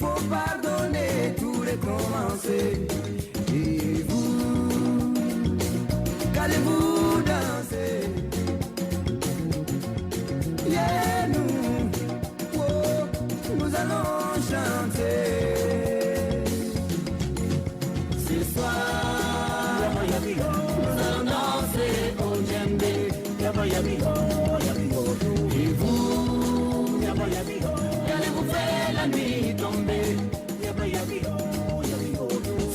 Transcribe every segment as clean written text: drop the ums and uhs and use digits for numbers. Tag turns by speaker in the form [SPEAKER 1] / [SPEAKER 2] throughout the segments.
[SPEAKER 1] faut pardonner, tout recommencer. Et vous, qu'allez-vous danser? Yeah, nous allons chanter. Ce soir, nous allons danser au djembé. Et vous, qu'allez-vous faire la nuit tomber?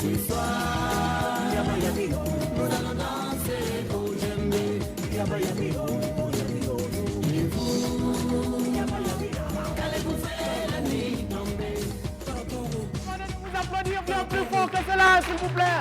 [SPEAKER 1] Ce soir, nous allons danser au djembé. Et vous, qu'allez-vous faire la nuit tomber?
[SPEAKER 2] Vous applaudir bien plus fort que cela, s'il vous plaît.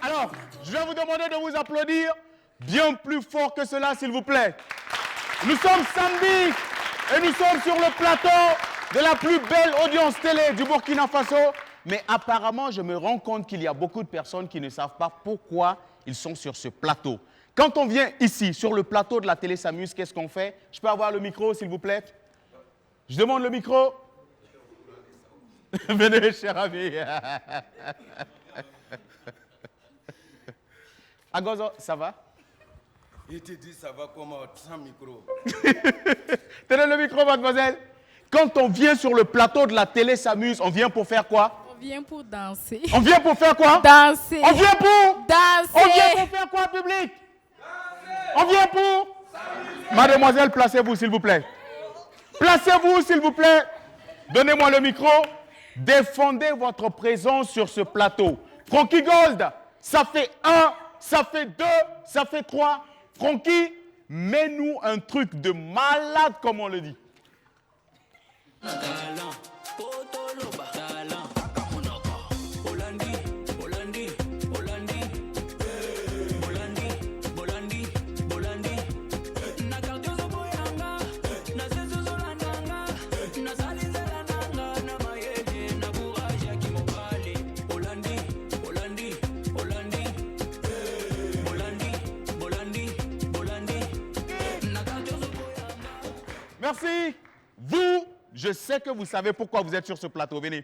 [SPEAKER 2] Alors, je vais vous demander de vous applaudir bien plus fort que cela, s'il vous plaît. Nous sommes samedi et nous sommes sur le plateau de la plus belle audience télé du Burkina Faso. Mais apparemment, je me rends compte qu'il y a beaucoup de personnes qui ne savent pas pourquoi ils sont sur ce plateau. Quand on vient ici, sur le plateau de la télé S'amuse, qu'est-ce qu'on fait? Je peux avoir le micro, s'il vous plaît? Je demande le micro. Venez, cher ami. Agozo, ça va?
[SPEAKER 3] Il te dit ça va comment sans micro?
[SPEAKER 2] Tenez le micro, mademoiselle. Quand on vient sur le plateau de la télé S'amuse, on vient pour faire quoi?
[SPEAKER 4] On vient pour danser.
[SPEAKER 2] On vient pour faire quoi?
[SPEAKER 4] Danser.
[SPEAKER 2] On vient pour?
[SPEAKER 4] Danser.
[SPEAKER 2] On vient pour faire quoi, public? Danser. On vient pour? Mademoiselle, placez-vous, s'il vous plaît. Placez-vous, s'il vous plaît. Donnez-moi le micro. Défendez votre présence sur ce plateau. Frankie Gold, ça fait 1, ça fait 2, ça fait 3. Frankie, mets-nous un truc de malade, comme on le dit. Merci. Vous, je sais que vous savez pourquoi vous êtes sur ce plateau. Venez.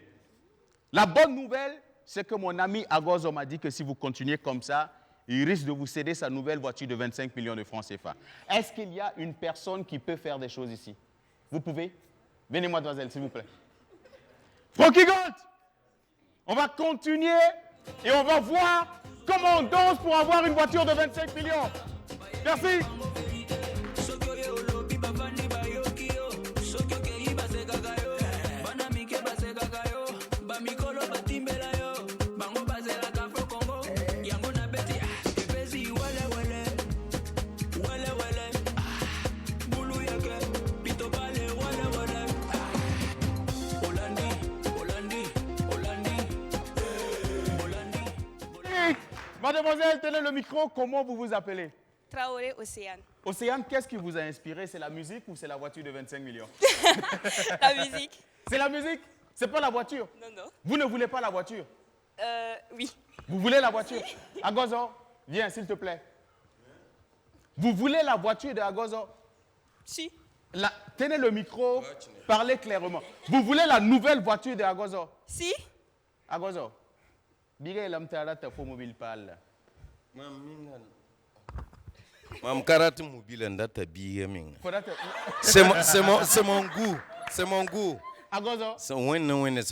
[SPEAKER 2] La bonne nouvelle, c'est que mon ami Agozo m'a dit que si vous continuez comme ça, il risque de vous céder sa nouvelle voiture de 25 millions de francs CFA. Est-ce qu'il y a une personne qui peut faire des choses ici? Vous pouvez? Venez, mademoiselle, s'il vous plaît. Frankie Gold, on va continuer et on va voir comment on danse pour avoir une voiture de 25 millions. Merci. Mademoiselle, tenez le micro. Comment vous vous appelez?
[SPEAKER 5] Traoré Océane.
[SPEAKER 2] Océane, qu'est-ce qui vous a inspiré? C'est la musique ou c'est la voiture de 25 millions?
[SPEAKER 5] La musique.
[SPEAKER 2] C'est la musique? C'est pas la voiture?
[SPEAKER 5] Non, non.
[SPEAKER 2] Vous ne voulez pas la voiture?
[SPEAKER 5] Oui.
[SPEAKER 2] Vous voulez la voiture? Agozo, viens, s'il te plaît. Vous voulez la voiture de Agozo?
[SPEAKER 5] Si.
[SPEAKER 2] Tenez le micro, parlez clairement. Vous voulez la nouvelle voiture de Agozo?
[SPEAKER 5] Si.
[SPEAKER 2] Agozo, bigay lam tarata fo mobile pal.
[SPEAKER 3] Mam karate mobile ndata biye ming.
[SPEAKER 2] C'est
[SPEAKER 3] mon goût. C'est mon goût.
[SPEAKER 2] Agozo,
[SPEAKER 3] C'est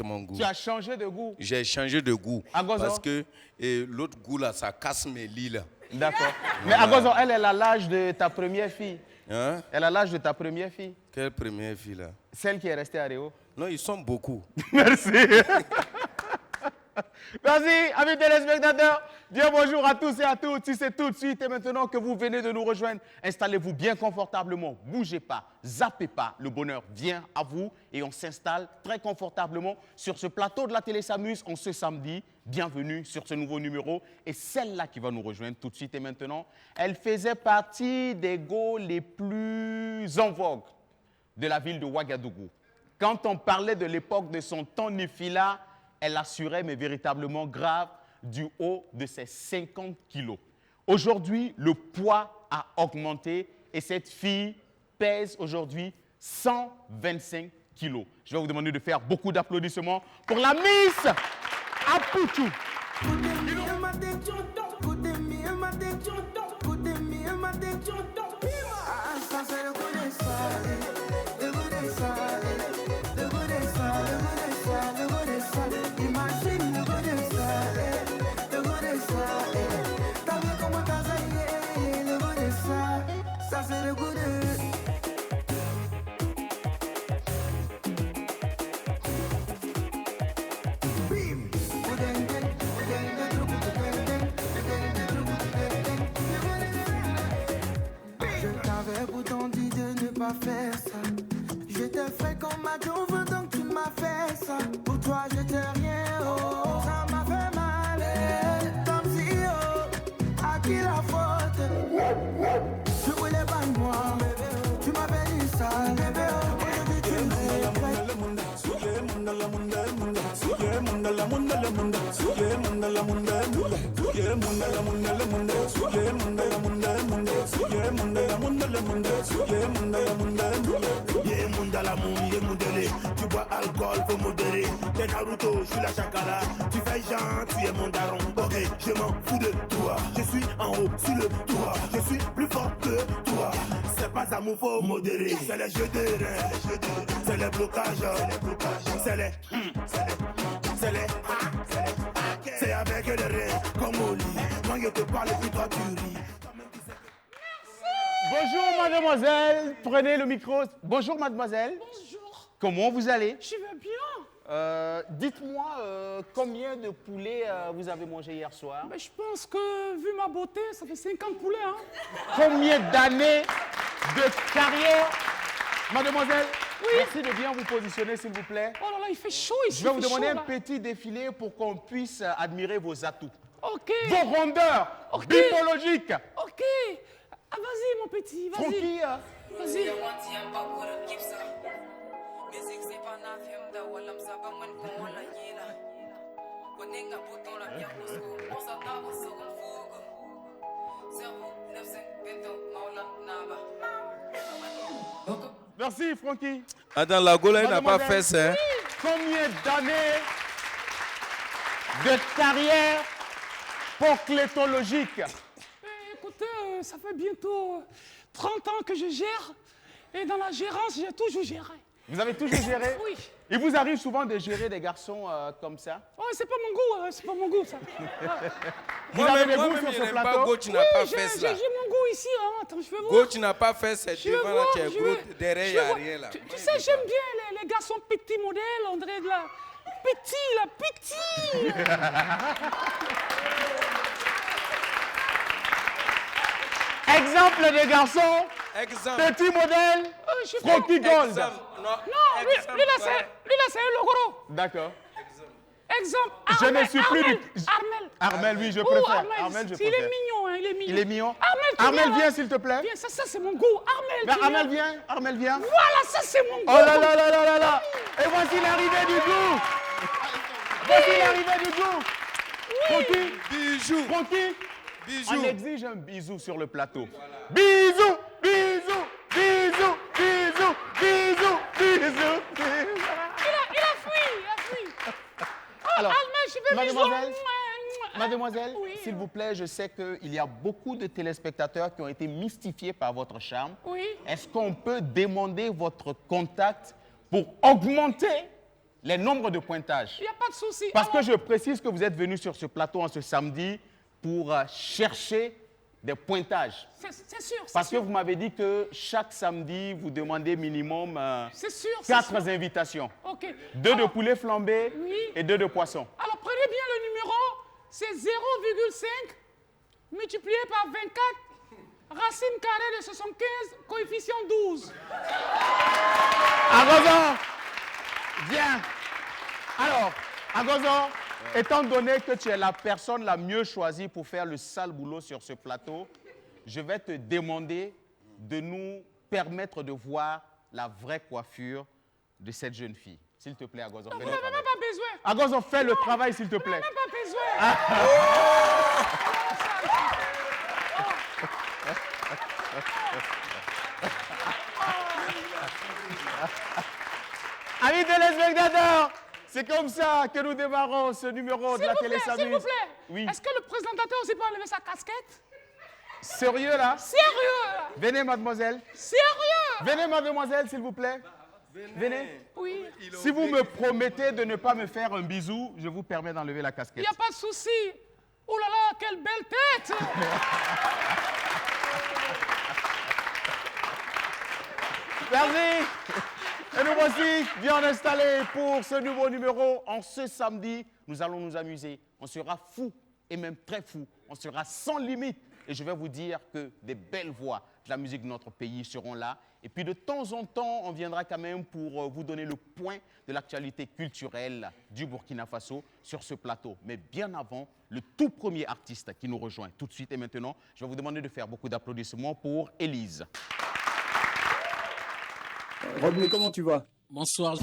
[SPEAKER 3] mon goût.
[SPEAKER 2] tu as changé de goût.
[SPEAKER 3] J'ai changé de goût.
[SPEAKER 2] Agozo.
[SPEAKER 3] Parce que l'autre goût là, ça casse mes lits là.
[SPEAKER 2] D'accord. Mais Agozo, elle a l'âge de ta première fille.
[SPEAKER 3] Hein?
[SPEAKER 2] Elle a l'âge de ta première fille.
[SPEAKER 3] Quelle première fille là?
[SPEAKER 2] Celle qui est restée à Réo.
[SPEAKER 3] Non, ils sont beaucoup.
[SPEAKER 2] Merci. Merci, amis téléspectateurs. Bien bonjour à tous et à toutes. Si c'est tout de suite et maintenant que vous venez de nous rejoindre, installez-vous bien confortablement. Bougez pas, zappez pas. Le bonheur vient à vous et on s'installe très confortablement sur ce plateau de la télé S'amuse en ce samedi. Bienvenue sur ce nouveau numéro. Et celle-là qui va nous rejoindre tout de suite et maintenant, elle faisait partie des go les plus en vogue de la ville de Ouagadougou. Quand on parlait de l'époque de son temps Nifila, elle assurait, mais véritablement grave, du haut de ses 50 kilos. Aujourd'hui, le poids a augmenté et cette fille pèse aujourd'hui 125 kilos. Je vais vous demander de faire beaucoup d'applaudissements pour la Miss Apoutou.
[SPEAKER 1] Pourtant dit de ne pas faire ça. J'étais frais comme ma douve, donc tu m'as fait ça. Pour toi j'étais rien, oh, ça m'a fait mal. Comme si, oh, à qui la faute? Je voulais pas de moi, tu m'avais dit ça, bébé, oh, aujourd'hui tu me regrettes.
[SPEAKER 4] Tu bois alcool, faut modérer. T'es Naruto, je suis la chakala. Tu fais genre, tu es mon daron. Ok, je m'en fous de toi. Je suis en haut, sur le toit. Je suis plus fort que toi. C'est pas amour, faut modérer. C'est les jeux de reins, c'est les blocages, c'est les c'est avec les reins comme au lit. Quand je te parle, puis toi tu ris.
[SPEAKER 2] Bonjour mademoiselle, prenez le micro. Bonjour mademoiselle.
[SPEAKER 6] Bonjour,
[SPEAKER 2] Comment vous allez?
[SPEAKER 6] je vais bien.
[SPEAKER 2] Dites-moi combien de poulets vous avez mangé hier soir?
[SPEAKER 6] Mais je pense que, vu ma beauté, ça fait 50 poulets. Hein.
[SPEAKER 2] Combien d'années de carrière? Mademoiselle, merci de bien vous positionner s'il vous plaît.
[SPEAKER 6] Oh là là, il fait chaud ici.
[SPEAKER 2] Je vais vous
[SPEAKER 6] il fait
[SPEAKER 2] demander
[SPEAKER 6] chaud,
[SPEAKER 2] un
[SPEAKER 6] là.
[SPEAKER 2] petit défilé pour qu'on puisse admirer vos atouts.
[SPEAKER 6] Ok,
[SPEAKER 2] Vos rondeurs
[SPEAKER 6] Ok.
[SPEAKER 2] bipologiques.
[SPEAKER 6] ok. Ah, vas-y, mon petit, vas-y.
[SPEAKER 2] Francky,
[SPEAKER 6] Vas-y.
[SPEAKER 2] merci Francky.
[SPEAKER 3] Attends, la Gola, il n'a pas
[SPEAKER 2] Mademoiselle,
[SPEAKER 3] fait ça. Hein?
[SPEAKER 2] Combien d'années de carrière proclétologique?
[SPEAKER 6] Écoutez, ça fait bientôt 30 ans que je gère. Et dans la gérance, j'ai toujours géré.
[SPEAKER 2] Vous avez toujours géré?
[SPEAKER 6] Oui.
[SPEAKER 2] Il vous arrive souvent de gérer des garçons comme ça?
[SPEAKER 6] Oh, c'est pas mon goût, c'est pas mon goût, ça.
[SPEAKER 2] Vous avez des goûts
[SPEAKER 3] Moi-même,
[SPEAKER 2] sur
[SPEAKER 3] je
[SPEAKER 2] ce
[SPEAKER 3] n'aime pas
[SPEAKER 2] plateau?
[SPEAKER 3] Go, tu n'as pas
[SPEAKER 6] j'ai
[SPEAKER 3] fait ça.
[SPEAKER 6] mon goût ici, hein. Attends, je vais voir.
[SPEAKER 3] Go, tu n'as pas fait ça
[SPEAKER 6] Je vais
[SPEAKER 3] devant là,
[SPEAKER 6] voir,
[SPEAKER 3] tu es
[SPEAKER 6] je
[SPEAKER 3] gros,
[SPEAKER 6] vais-
[SPEAKER 3] derrière,
[SPEAKER 6] je
[SPEAKER 3] il n'y
[SPEAKER 6] vais
[SPEAKER 3] a
[SPEAKER 6] voir.
[SPEAKER 3] rien là.
[SPEAKER 6] Tu sais, j'aime bien les garçons petits modèles, on dirait de la... Petit, là, petit.
[SPEAKER 2] Exemple de garçon,
[SPEAKER 3] Exemple.
[SPEAKER 2] petit modèle,
[SPEAKER 6] Je sais pas.
[SPEAKER 2] Francky Gold.
[SPEAKER 3] Exemple. Non,
[SPEAKER 6] Non, lui là, c'est un logoro.
[SPEAKER 2] D'accord.
[SPEAKER 6] Exemple,
[SPEAKER 2] Je
[SPEAKER 6] Armel,
[SPEAKER 2] ne suis plus
[SPEAKER 6] Armel,
[SPEAKER 2] du-
[SPEAKER 6] Armel.
[SPEAKER 2] Armel, oui, je
[SPEAKER 6] Ouh,
[SPEAKER 2] préfère.
[SPEAKER 6] Armel,
[SPEAKER 2] Armel, je
[SPEAKER 6] il est
[SPEAKER 2] préfère.
[SPEAKER 6] mignon, hein, il est mignon.
[SPEAKER 2] Il est mignon.
[SPEAKER 6] Armel, tu
[SPEAKER 2] Armel,
[SPEAKER 6] viens,
[SPEAKER 2] viens
[SPEAKER 6] là.
[SPEAKER 2] s'il te plaît.
[SPEAKER 6] Viens, ça c'est mon goût. Armel,
[SPEAKER 2] Ben,
[SPEAKER 6] tu
[SPEAKER 2] Armel,
[SPEAKER 6] viens.
[SPEAKER 2] viens. Armel, viens.
[SPEAKER 6] Voilà, ça c'est mon goût.
[SPEAKER 2] Oh là là là là là là. Et voici l'arrivée du goût. Voici l'arrivée du goût. Francky,
[SPEAKER 3] Bijou.
[SPEAKER 2] Francky,
[SPEAKER 3] Bijou.
[SPEAKER 2] on exige un bisou sur le plateau. Bisous, bisous, bisous, bisous, bisous, bisous.
[SPEAKER 6] Il a fui. Oh,
[SPEAKER 2] Alors,
[SPEAKER 6] Armel, je fais
[SPEAKER 2] mademoiselle,
[SPEAKER 6] bisous.
[SPEAKER 2] Mademoiselle,
[SPEAKER 6] Oui.
[SPEAKER 2] s'il vous plaît, je sais qu'il y a beaucoup de téléspectateurs qui ont été mystifiés par votre charme.
[SPEAKER 6] Oui.
[SPEAKER 2] Est-ce qu'on peut demander votre contact pour augmenter les nombres de pointages?
[SPEAKER 6] Il n'y a pas de souci.
[SPEAKER 2] Parce
[SPEAKER 6] Oh,
[SPEAKER 2] que je précise que vous êtes venu sur ce plateau en ce samedi pour chercher des pointages.
[SPEAKER 6] C'est sûr, c'est
[SPEAKER 2] Parce que
[SPEAKER 6] sûr.
[SPEAKER 2] vous m'avez dit que chaque samedi, vous demandez minimum
[SPEAKER 6] C'est sûr, c'est
[SPEAKER 2] 4
[SPEAKER 6] sûr.
[SPEAKER 2] invitations.
[SPEAKER 6] Ok.
[SPEAKER 2] 2 de
[SPEAKER 6] Alors,
[SPEAKER 2] poulet flambé
[SPEAKER 6] Oui.
[SPEAKER 2] et 2 de poisson.
[SPEAKER 6] alors, prenez bien le numéro. C'est 0,5 multiplié par 24, racine carrée de 75, coefficient 12.
[SPEAKER 2] Agozo, viens. Alors, Agozo, étant donné que tu es la personne la mieux choisie pour faire le sale boulot sur ce plateau, je vais te demander de nous permettre de voir la vraie coiffure de cette jeune fille. S'il te plaît, Agozo, fais
[SPEAKER 6] Vous
[SPEAKER 2] le
[SPEAKER 6] n'avez
[SPEAKER 2] travail.
[SPEAKER 6] même pas besoin.
[SPEAKER 2] Agozo, fais le travail, s'il te plaît.
[SPEAKER 6] Même pas besoin.
[SPEAKER 2] Amis téléspectateurs, c'est comme ça que nous démarrons ce numéro de la télé
[SPEAKER 6] S'il vous
[SPEAKER 2] s'amuse.
[SPEAKER 6] plaît.
[SPEAKER 2] Oui.
[SPEAKER 6] Est-ce que le présentateur aussi peut enlever sa casquette?
[SPEAKER 2] Sérieux là?
[SPEAKER 6] Sérieux là.
[SPEAKER 2] Venez, mademoiselle.
[SPEAKER 6] Sérieux.
[SPEAKER 2] Venez, mademoiselle, s'il vous plaît. Venez.
[SPEAKER 6] Oui.
[SPEAKER 2] Si vous me promettez de ne pas me faire un bisou, je vous permets d'enlever la
[SPEAKER 6] Il
[SPEAKER 2] casquette.
[SPEAKER 6] n'y a pas de souci. Oh là là, quelle belle tête.
[SPEAKER 2] Merci. Et nous voici bien installés pour ce nouveau numéro. En ce samedi, nous allons nous amuser. On sera fou et même très fou. On sera sans limite. Et je vais vous dire que des belles voix de la musique de notre pays seront là. Et puis de temps en temps, on viendra quand même pour vous donner le point de l'actualité culturelle du Burkina Faso sur ce plateau. Mais bien avant, le tout premier artiste qui nous rejoint tout de suite et maintenant, je vais vous demander de faire beaucoup d'applaudissements pour Élise.
[SPEAKER 7] Rodney, comment tu vas?
[SPEAKER 8] Bonsoir.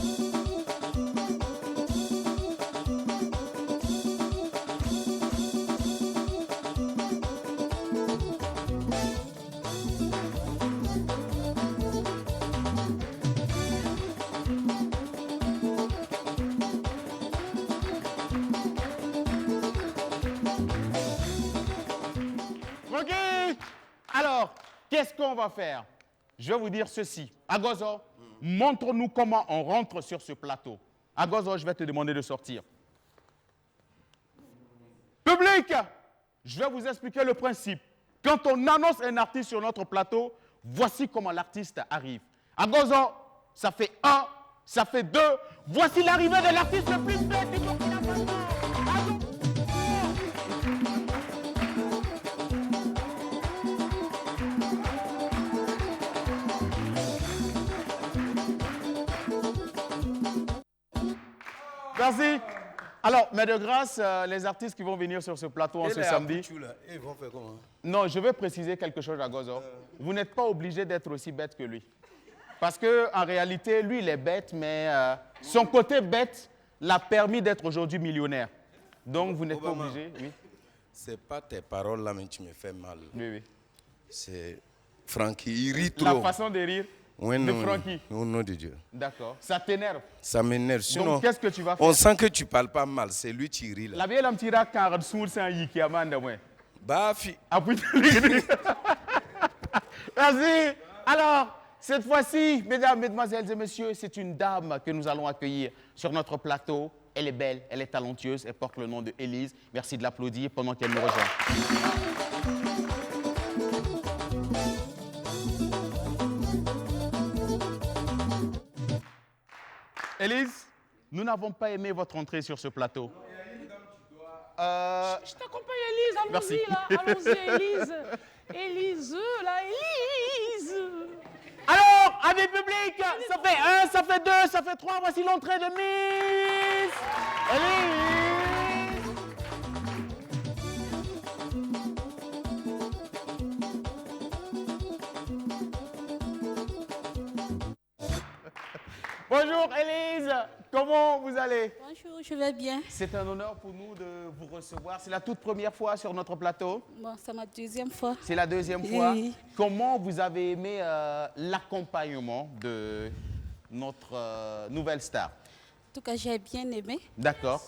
[SPEAKER 2] Ok. Alors, qu'est-ce qu'on va faire? Je vais vous dire ceci. Agozo, montre-nous comment on rentre sur ce plateau. Agozo, je vais te demander de sortir. Public, je vais vous expliquer le principe. Quand on annonce un artiste sur notre plateau, voici comment l'artiste arrive. Agozo, ça fait 1, ça fait 2. Voici l'arrivée de l'artiste le plus bête du Burkina Faso. Agozo. Merci. Alors, mais de grâce, les artistes qui vont venir sur ce plateau en ce samedi.
[SPEAKER 3] Ils vont faire comment?
[SPEAKER 2] Non, je veux préciser quelque chose à Gozo. Vous n'êtes pas obligé d'être aussi bête que lui. Parce qu'en réalité, lui, il est bête, mais son côté bête l'a permis d'être aujourd'hui millionnaire. Donc, vous n'êtes pas
[SPEAKER 3] Obama.
[SPEAKER 2] obligé. Oui,
[SPEAKER 3] C'est pas tes paroles là, mais tu me fais mal.
[SPEAKER 2] oui, oui.
[SPEAKER 3] C'est Francky, il rit trop.
[SPEAKER 2] La façon de rire
[SPEAKER 3] Ouais,
[SPEAKER 2] de
[SPEAKER 3] non,
[SPEAKER 2] Francky.
[SPEAKER 3] Au nom de Dieu.
[SPEAKER 2] D'accord. Ça t'énerve.
[SPEAKER 3] Ça m'énerve. Sinon,
[SPEAKER 2] Donc, qu'est-ce que tu vas faire?
[SPEAKER 3] on sent que tu parles pas mal. C'est lui qui rit là.
[SPEAKER 2] La vieille amtira quand sourd sans yiki amanda moi.
[SPEAKER 3] Bafi.
[SPEAKER 2] Appuie. Merci. Alors, cette fois-ci, mesdames, mesdemoiselles et messieurs, c'est une dame que nous allons accueillir sur notre plateau. Elle est belle, elle est talentueuse, elle porte le nom de Élise. Merci de l'applaudir pendant qu'elle nous rejoint. Élise, nous n'avons pas aimé votre entrée sur ce plateau.
[SPEAKER 6] Je t'accompagne, Élise.
[SPEAKER 2] Merci.
[SPEAKER 6] Allons-y, là. Allons-y, Élise. Élise, là, Élise.
[SPEAKER 2] Alors, amis public, ça fait 1, ça fait 2, ça fait 3. Voici l'entrée de Miss Élise. Bonjour Élise, comment vous allez?
[SPEAKER 9] Bonjour, je vais bien.
[SPEAKER 2] C'est un honneur pour nous de vous recevoir. C'est la toute première fois sur notre plateau.
[SPEAKER 9] Bon, c'est ma deuxième fois.
[SPEAKER 2] C'est la deuxième fois.
[SPEAKER 9] Oui.
[SPEAKER 2] Comment vous avez aimé l'accompagnement de notre nouvelle star?
[SPEAKER 9] En tout cas, j'ai bien aimé.
[SPEAKER 2] D'accord.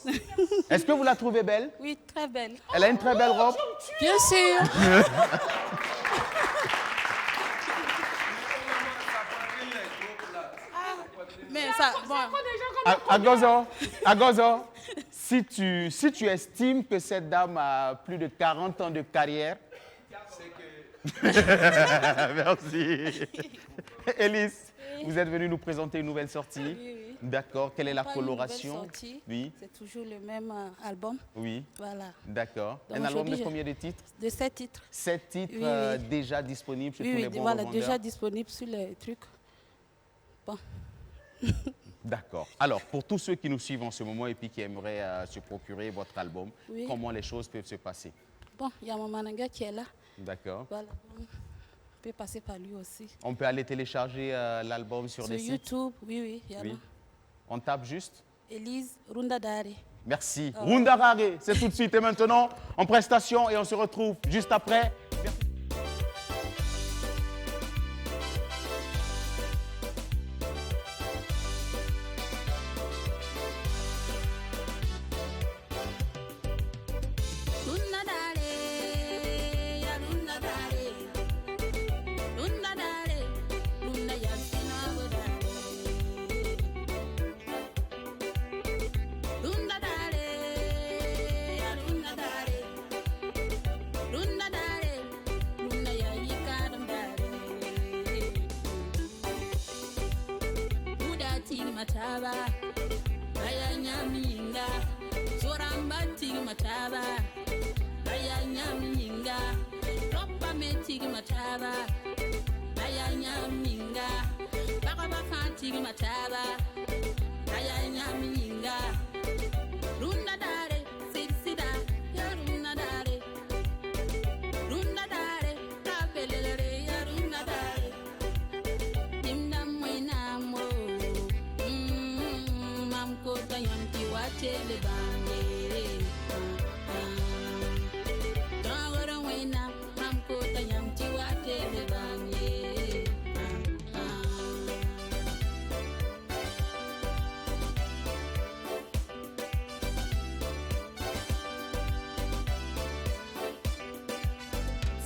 [SPEAKER 2] Est-ce que vous la trouvez belle?
[SPEAKER 9] Oui, très belle.
[SPEAKER 2] Elle a une très belle robe.
[SPEAKER 9] Bien sûr. Mais ça, bon,
[SPEAKER 2] Agozo, si tu estimes que cette dame a plus de 40 ans de carrière, Merci. Élise, vous êtes venue nous présenter une nouvelle sortie.
[SPEAKER 9] Oui, oui.
[SPEAKER 2] D'accord. Quelle est la
[SPEAKER 9] Pas une nouvelle
[SPEAKER 2] coloration?
[SPEAKER 9] sortie,
[SPEAKER 2] Oui,
[SPEAKER 9] c'est toujours le même album.
[SPEAKER 2] oui.
[SPEAKER 9] Voilà.
[SPEAKER 2] D'accord.
[SPEAKER 9] Donc
[SPEAKER 2] Un album de
[SPEAKER 9] aujourd'hui,
[SPEAKER 2] combien de titres?
[SPEAKER 9] De 7 titres.
[SPEAKER 2] 7 titres
[SPEAKER 9] Oui, oui.
[SPEAKER 2] déjà disponibles chez
[SPEAKER 9] Oui,
[SPEAKER 2] tous
[SPEAKER 9] oui,
[SPEAKER 2] les bons
[SPEAKER 9] voilà,
[SPEAKER 2] revendeurs.
[SPEAKER 9] déjà disponible sur les trucs. Bon.
[SPEAKER 2] D'accord. Alors, pour tous ceux qui nous suivent en ce moment et puis qui aimeraient se procurer votre album,
[SPEAKER 9] Oui.
[SPEAKER 2] comment les choses peuvent se passer?
[SPEAKER 9] Bon, il y a mon manager qui est là.
[SPEAKER 2] D'accord.
[SPEAKER 9] Voilà. On peut passer par lui aussi.
[SPEAKER 2] On peut aller télécharger l'album sur des sites?
[SPEAKER 9] YouTube, oui, oui, il y en
[SPEAKER 2] Oui.
[SPEAKER 9] a.
[SPEAKER 2] On tape juste?
[SPEAKER 9] Élise Rundadare.
[SPEAKER 2] Merci. Rundarare, c'est tout de suite et maintenant en prestation et on se retrouve juste après. Merci.
[SPEAKER 8] Mataba, Kaya Nyaminga, Sorambati Mataba, Kaya Nyaminga, Ropa Metig Mataba, Kaya Nyaminga, Bakaba Fantig Mataba, Kaya Nyaminga, Runda Dare, Sida, Yaruna Dare, Runda Dare, Tabelere, Yaruna Dare, Dimdam Wenamo. Kota yanti watele bange, dawara wena mam kota yanti watele bange.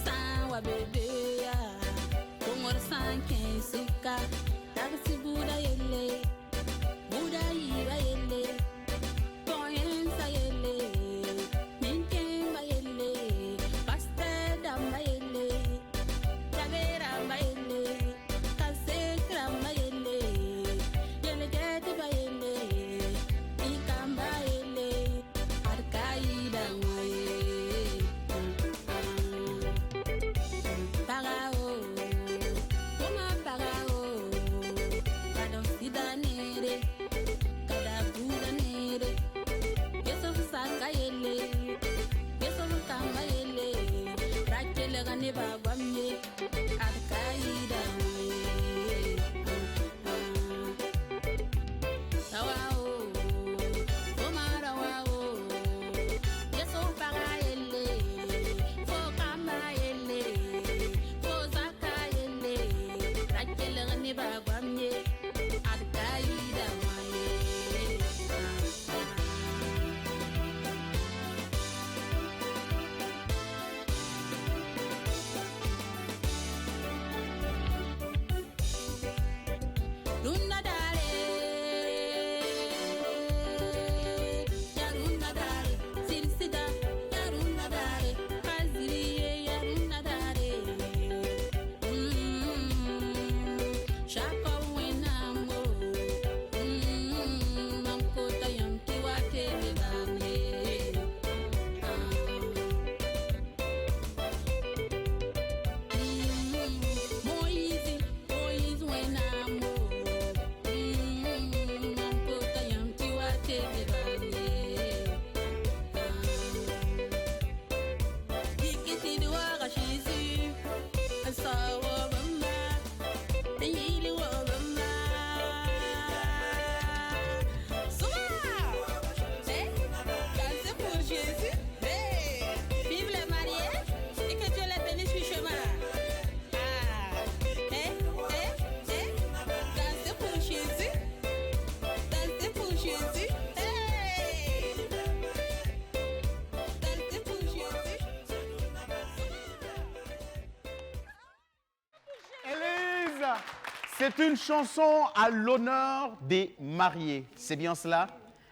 [SPEAKER 8] Sawa bebe ya, komor sanke suka, taksi buda yele.
[SPEAKER 2] C'est une chanson à l'honneur des mariés. C'est bien cela?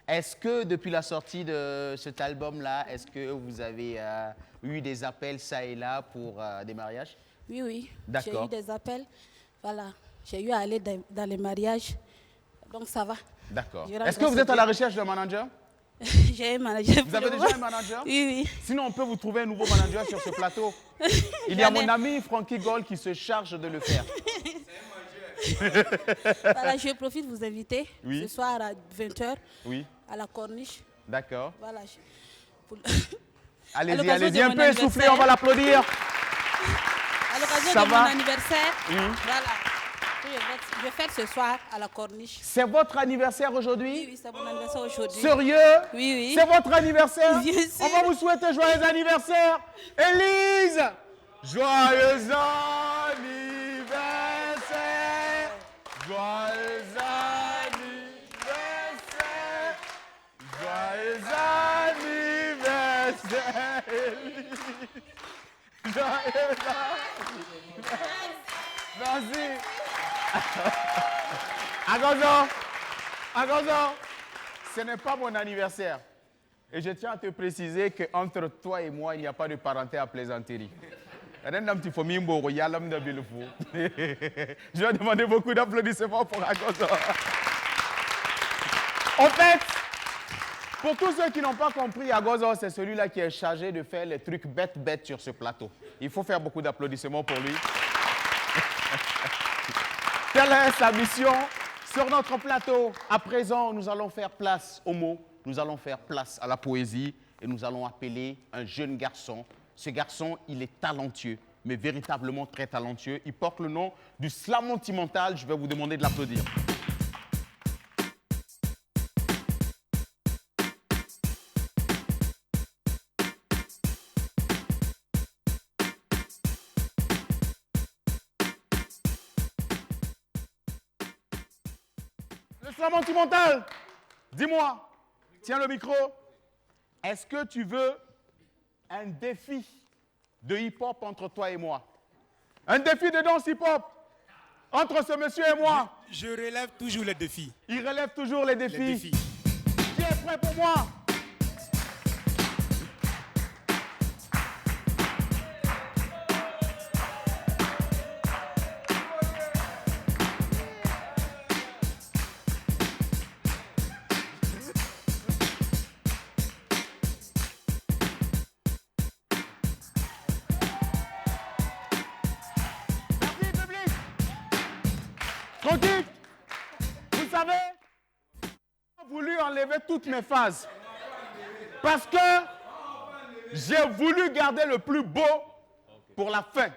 [SPEAKER 2] Est-ce que depuis la sortie de cet album-là, est-ce que vous avez eu des appels ça et là pour des mariages?
[SPEAKER 9] Oui, oui.
[SPEAKER 2] D'accord.
[SPEAKER 9] J'ai eu des appels. Voilà. J'ai eu à aller dans les mariages. Donc ça va.
[SPEAKER 2] D'accord.
[SPEAKER 9] Je rends
[SPEAKER 2] Est-ce que vous
[SPEAKER 9] grâce
[SPEAKER 2] êtes à la recherche d'un manager?
[SPEAKER 9] J'ai un manager.
[SPEAKER 2] Vous avez
[SPEAKER 9] pour le
[SPEAKER 2] déjà un
[SPEAKER 9] moment.
[SPEAKER 2] manager?
[SPEAKER 9] Oui, oui.
[SPEAKER 2] Sinon, on peut vous trouver un nouveau manager sur ce plateau. Il y a
[SPEAKER 9] J'en ai.
[SPEAKER 2] mon ami Frankie Gold qui se charge de le faire.
[SPEAKER 9] Voilà, je profite de vous inviter
[SPEAKER 2] Oui.
[SPEAKER 9] ce soir à 20h
[SPEAKER 2] Oui,
[SPEAKER 9] à la Corniche.
[SPEAKER 2] d'accord.
[SPEAKER 9] Voilà. Pour-
[SPEAKER 2] Allez-y,
[SPEAKER 9] l'occasion
[SPEAKER 2] allez-y,
[SPEAKER 9] de
[SPEAKER 2] un
[SPEAKER 9] mon
[SPEAKER 2] peu essoufflé,
[SPEAKER 9] anniversaire.
[SPEAKER 2] on va l'applaudir.
[SPEAKER 9] À l'occasion
[SPEAKER 2] Ça
[SPEAKER 9] de
[SPEAKER 2] va?
[SPEAKER 9] mon anniversaire,
[SPEAKER 2] Oui.
[SPEAKER 9] voilà. Je fête ce soir à la Corniche.
[SPEAKER 2] C'est votre anniversaire
[SPEAKER 9] Oui,
[SPEAKER 2] aujourd'hui?
[SPEAKER 9] oui, c'est mon anniversaire aujourd'hui.
[SPEAKER 2] Sérieux?
[SPEAKER 9] Oui, oui.
[SPEAKER 2] C'est votre anniversaire?
[SPEAKER 9] Bien sûr.
[SPEAKER 2] On va vous souhaiter joyeux anniversaire. Élise, joyeux anniversaire. Joyeux anniversaire. Joyeux anniversaire, Élise. Joyeux anniversaire. Merci. Agozo, ce n'est pas mon anniversaire. Et je tiens à te préciser qu'entre toi et moi, il n'y a pas de parenté à plaisanterie. Je vais demander beaucoup d'applaudissements pour Agozo. En fait, pour tous ceux qui n'ont pas compris, Agozo, c'est celui-là qui est chargé de faire les trucs bêtes sur ce plateau. Il faut faire beaucoup d'applaudissements pour lui. Telle est sa mission sur notre plateau. À présent, nous allons faire place aux mots, nous allons faire place à la poésie et nous allons appeler un jeune garçon. Ce garçon, il est talentueux, mais véritablement très talentueux. Il porte le nom du slam sentimental. Je vais vous demander de l'applaudir. Le slam sentimental, dis-moi, tiens le micro, est-ce que tu veux un défi de hip-hop entre toi et moi? Un défi de danse hip-hop entre ce monsieur et moi?
[SPEAKER 10] Je relève toujours les défis.
[SPEAKER 2] Il relève toujours les défis.
[SPEAKER 10] Les défis.
[SPEAKER 2] Qui est prêt pour moi? Merci, public. Tranquille. Vous savez, j'ai voulu enlever toutes mes phases. Parce que j'ai voulu garder le plus beau pour la fin.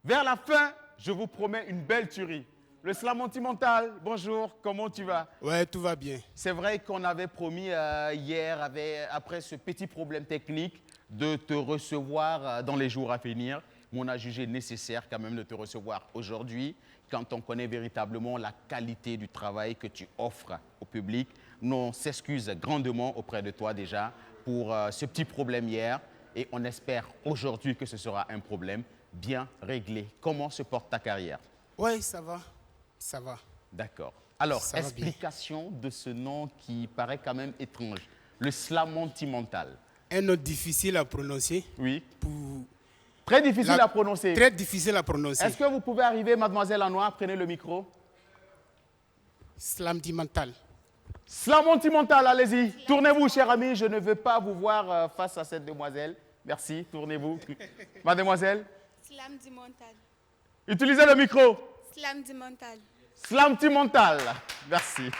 [SPEAKER 2] Vers la fin, je vous promets une belle tuerie. Le slam sentimental, bonjour, comment tu vas?
[SPEAKER 10] Ouais, tout va bien.
[SPEAKER 2] C'est vrai qu'on avait promis hier, après ce petit problème technique, de te recevoir dans les jours à venir. Mais on a jugé nécessaire quand même de te recevoir aujourd'hui, quand on connaît véritablement la qualité du travail que tu offres au public. Nous, on s'excuse grandement auprès de toi déjà pour ce petit problème hier et on espère aujourd'hui que ce sera un problème bien réglé. Comment se porte ta carrière?
[SPEAKER 10] Ouais, ça va. Ça va.
[SPEAKER 2] D'accord. Alors,
[SPEAKER 10] Ça va bien.
[SPEAKER 2] explication de ce nom qui paraît quand même étrange. Le slam sentimental.
[SPEAKER 10] Un nom difficile à prononcer.
[SPEAKER 2] Oui.
[SPEAKER 10] Pour...
[SPEAKER 2] Très difficile à prononcer.
[SPEAKER 10] Très difficile à prononcer.
[SPEAKER 2] Est-ce que vous pouvez arriver, mademoiselle en noir, prenez le micro.
[SPEAKER 10] Slam mental.
[SPEAKER 2] Slam sentimental, allez-y. Tournez-vous, cher ami, je ne veux pas vous voir face à cette demoiselle. Merci, tournez-vous. Mademoiselle,
[SPEAKER 5] Slam du mental.
[SPEAKER 2] utilisez le micro.
[SPEAKER 5] Slam du mental.
[SPEAKER 2] Slam sentimental. Merci.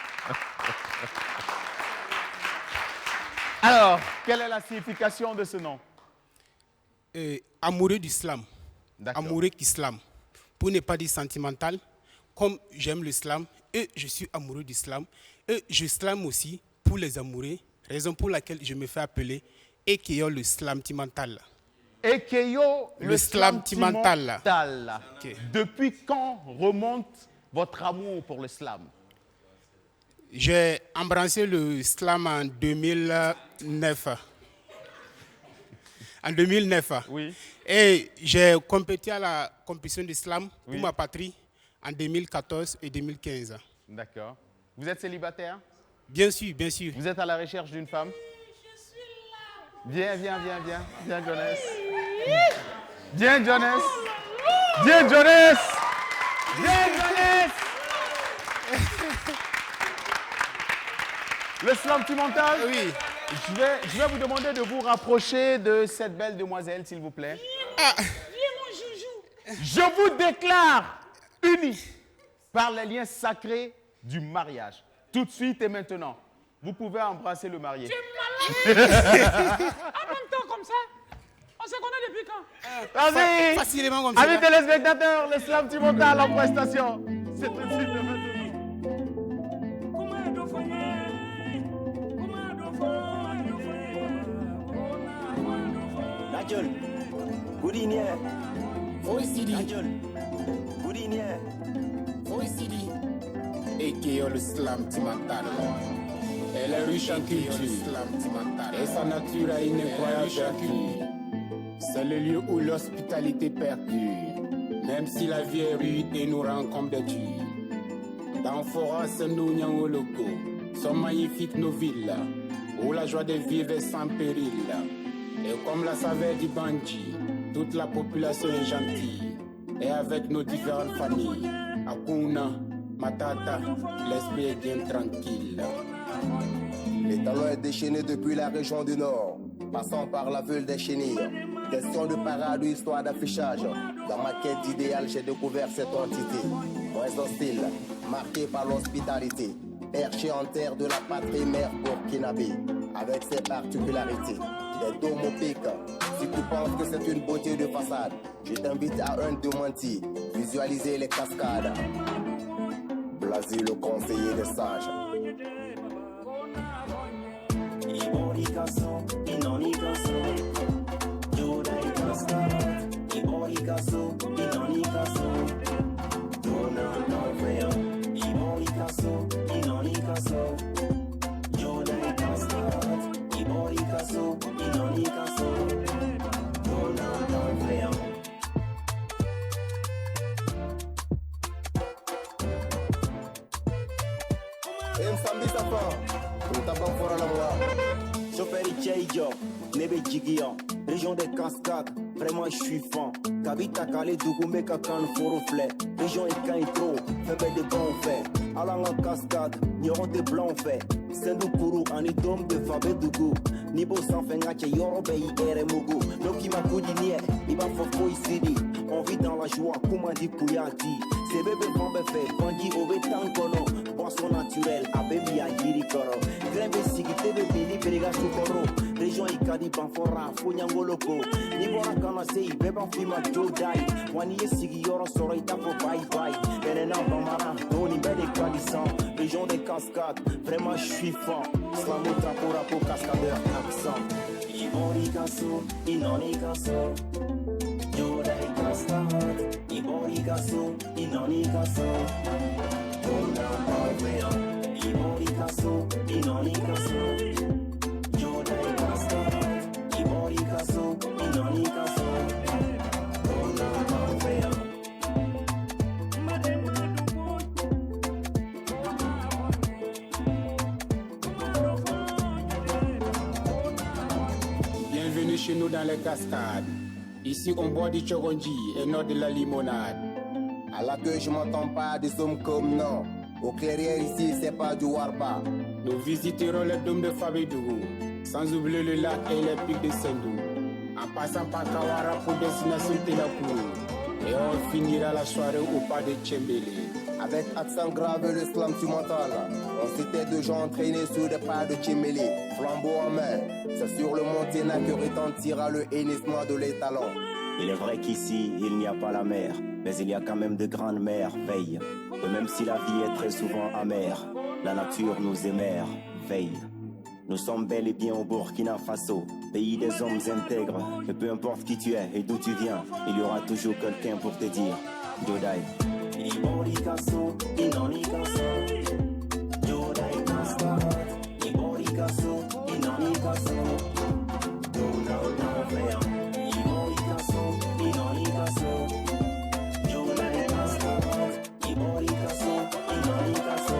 [SPEAKER 2] Alors, quelle est la signification de ce nom?
[SPEAKER 10] Amoureux du slam.
[SPEAKER 2] D'accord.
[SPEAKER 10] Amoureux qui slam. Pour ne pas dire sentimental, comme j'aime le slam, et je suis amoureux du slam, et je slam aussi pour les amoureux, raison pour laquelle je me fais appeler Ekeyo le slam sentimental.
[SPEAKER 2] Ekeyo le slam
[SPEAKER 10] sentimental.
[SPEAKER 2] sentimental.
[SPEAKER 10] Ok.
[SPEAKER 2] Depuis quand remonte votre amour pour le slam?
[SPEAKER 10] J'ai embrassé le slam en 2009. En 2009.
[SPEAKER 2] Oui.
[SPEAKER 10] Et j'ai compété à la compétition de slam
[SPEAKER 2] Oui.
[SPEAKER 10] pour ma patrie en 2014 et 2015.
[SPEAKER 2] D'accord. Vous êtes célibataire?
[SPEAKER 10] Bien sûr, bien sûr.
[SPEAKER 2] Vous êtes à la recherche d'une femme? Viens, viens, viens, viens. Viens, Jonas. Viens, Jonas. Viens, Jonas. Viens, Jonas. Le slam mental?
[SPEAKER 10] Oui.
[SPEAKER 2] Je vais vous demander de vous rapprocher de cette belle demoiselle, s'il vous plaît.
[SPEAKER 6] Viens, mon joujou.
[SPEAKER 2] Je vous déclare unis par les liens sacrés du mariage. Tout de suite et maintenant, vous pouvez embrasser le marié.
[SPEAKER 6] Tu es malade. En même temps, comme ça, on se connaît depuis quand?
[SPEAKER 2] Vas-y.
[SPEAKER 10] Facilement comme ça.
[SPEAKER 2] Amis téléspectateurs, le slam mental en prestation. C'est tout de suite et maintenant.
[SPEAKER 11] Najol, Goudinier,
[SPEAKER 7] Foïsidi,
[SPEAKER 11] Najol, Goudinier,
[SPEAKER 7] Foïsidi. Et qui est le slam mental. Elle est riche en culture et sa nature a une incroyable vertu. C'est le lieu où l'hospitalité perdure, même si la vie est rude et nous rend comme des durs. Dans Forest, nous nyangos locaux, sont magnifiques nos villes, où la joie de vivre est sans péril. Et comme la savait du bandit, toute la population est gentille. Et avec nos différentes familles, Akuna, Matata, l'esprit est bien tranquille.
[SPEAKER 12] L'étalon est déchaîné depuis la région du Nord, passant par la ville des Chénires. Question de parade ou histoire d'affichage. Dans ma quête d'idéal, j'ai découvert cette entité. Moins hostile, marquée par l'hospitalité. Perché en terre de la patrie mère burkinabé, avec ses particularités. Des dômes au pic. Si tu penses que c'est une beauté de façade, je t'invite à un démenti. Visualiser les cascades. Blasi, le conseiller des sages.
[SPEAKER 11] Chauffeur Tchaïdjo, Nebe Djigian, région des Cascades, vraiment je suis fan. Kabita Kale Dougoumé Kakan Foroflet, région Ekaïtro, fait de bons faits. Allant en cascade, n'auront des blancs faits. Sendoukourou, Anidom de Fabé Dougou. Nibo sans Fengache, Yorobe Ere Mougou. Nokima Koudinier, Iba Fofo Isidi. On vit dans la joie, Koumandi Kouyati. C'est bébé Fambé fait, Bandi Ove Tankono. Boisson naturelle, Abemi Agiri Koro. Grembe Sigité de Bili Berega Soukoro. Région Ikadi Banfora, Founiangoloko. Nibora Kanase, Beba Fima Jodai. Waniye Sigi Yoro Soroita for Bye Bye. Benena Bamara, Tony Bede Kadisan. Région des Cascades, vraiment je suis fan. Slamo Trapora pour cascadeur accent. Ibori Kasso, Inoni Kasso. Jodai Cascade. Ibori Kasso, Inoni Kasso. Ibori Kasso, Inoni Kasso. Jodai Cascade. Ibori Kasso, Inoni Kasso.
[SPEAKER 7] Bienvenue chez nous dans les cascades. Ici on boit du choronji et non de la limonade.
[SPEAKER 12] À l'accueil, je m'entends pas des sommes comme non. Au clairière ici, c'est pas du warba.
[SPEAKER 7] Nous visiterons le dôme de Fabédougou, sans oublier le lac et les pics de Sendou, en passant par Kawara pour destination Télakou. Et on finira la soirée au pas de Tchembélé.
[SPEAKER 12] Avec accent grave et le slam mental, on s'était deux gens entraînés sur des pas de Tchembélé, flambeau en main. C'est sur le mont Téna que retentira le hennissement de l'étalon.
[SPEAKER 11] Il est vrai qu'ici, il n'y a pas la mer, mais il y a quand même de grandes merveilles. Et même si la vie est très souvent amère, la nature nous émerveille. Nous sommes bel et bien au Burkina Faso, pays des hommes intègres. Et peu importe qui tu es et d'où tu viens, il y aura toujours quelqu'un pour te dire Jodai. Ibori Kasso, Inoni Kasso. Jodai Cascade. Ibori Kasso, Inoni Kasso. Ibori Kasso, Inoni Kasso. Jodai Cascade. Ibori Kasso, Inoni Kasso.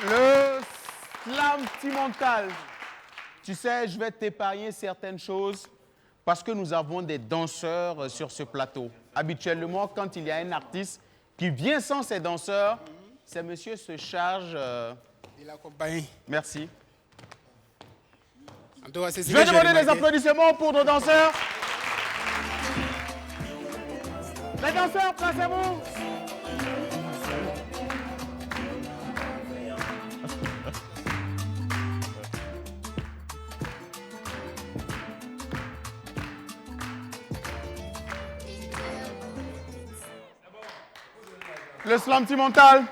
[SPEAKER 2] Le slam mental. Tu sais, je vais t'épargner certaines choses parce que nous avons des danseurs sur ce plateau. Habituellement, quand il y a un artiste qui vient sans ses danseurs, ces messieurs se chargent.
[SPEAKER 10] Il accompagne.
[SPEAKER 2] Merci.
[SPEAKER 10] En tout cas, c'est ce
[SPEAKER 2] Je vais
[SPEAKER 10] que j'ai
[SPEAKER 2] demander des
[SPEAKER 10] remarqué.
[SPEAKER 2] applaudissements pour nos danseurs. Les danseurs, placez-vous. Le slam mental.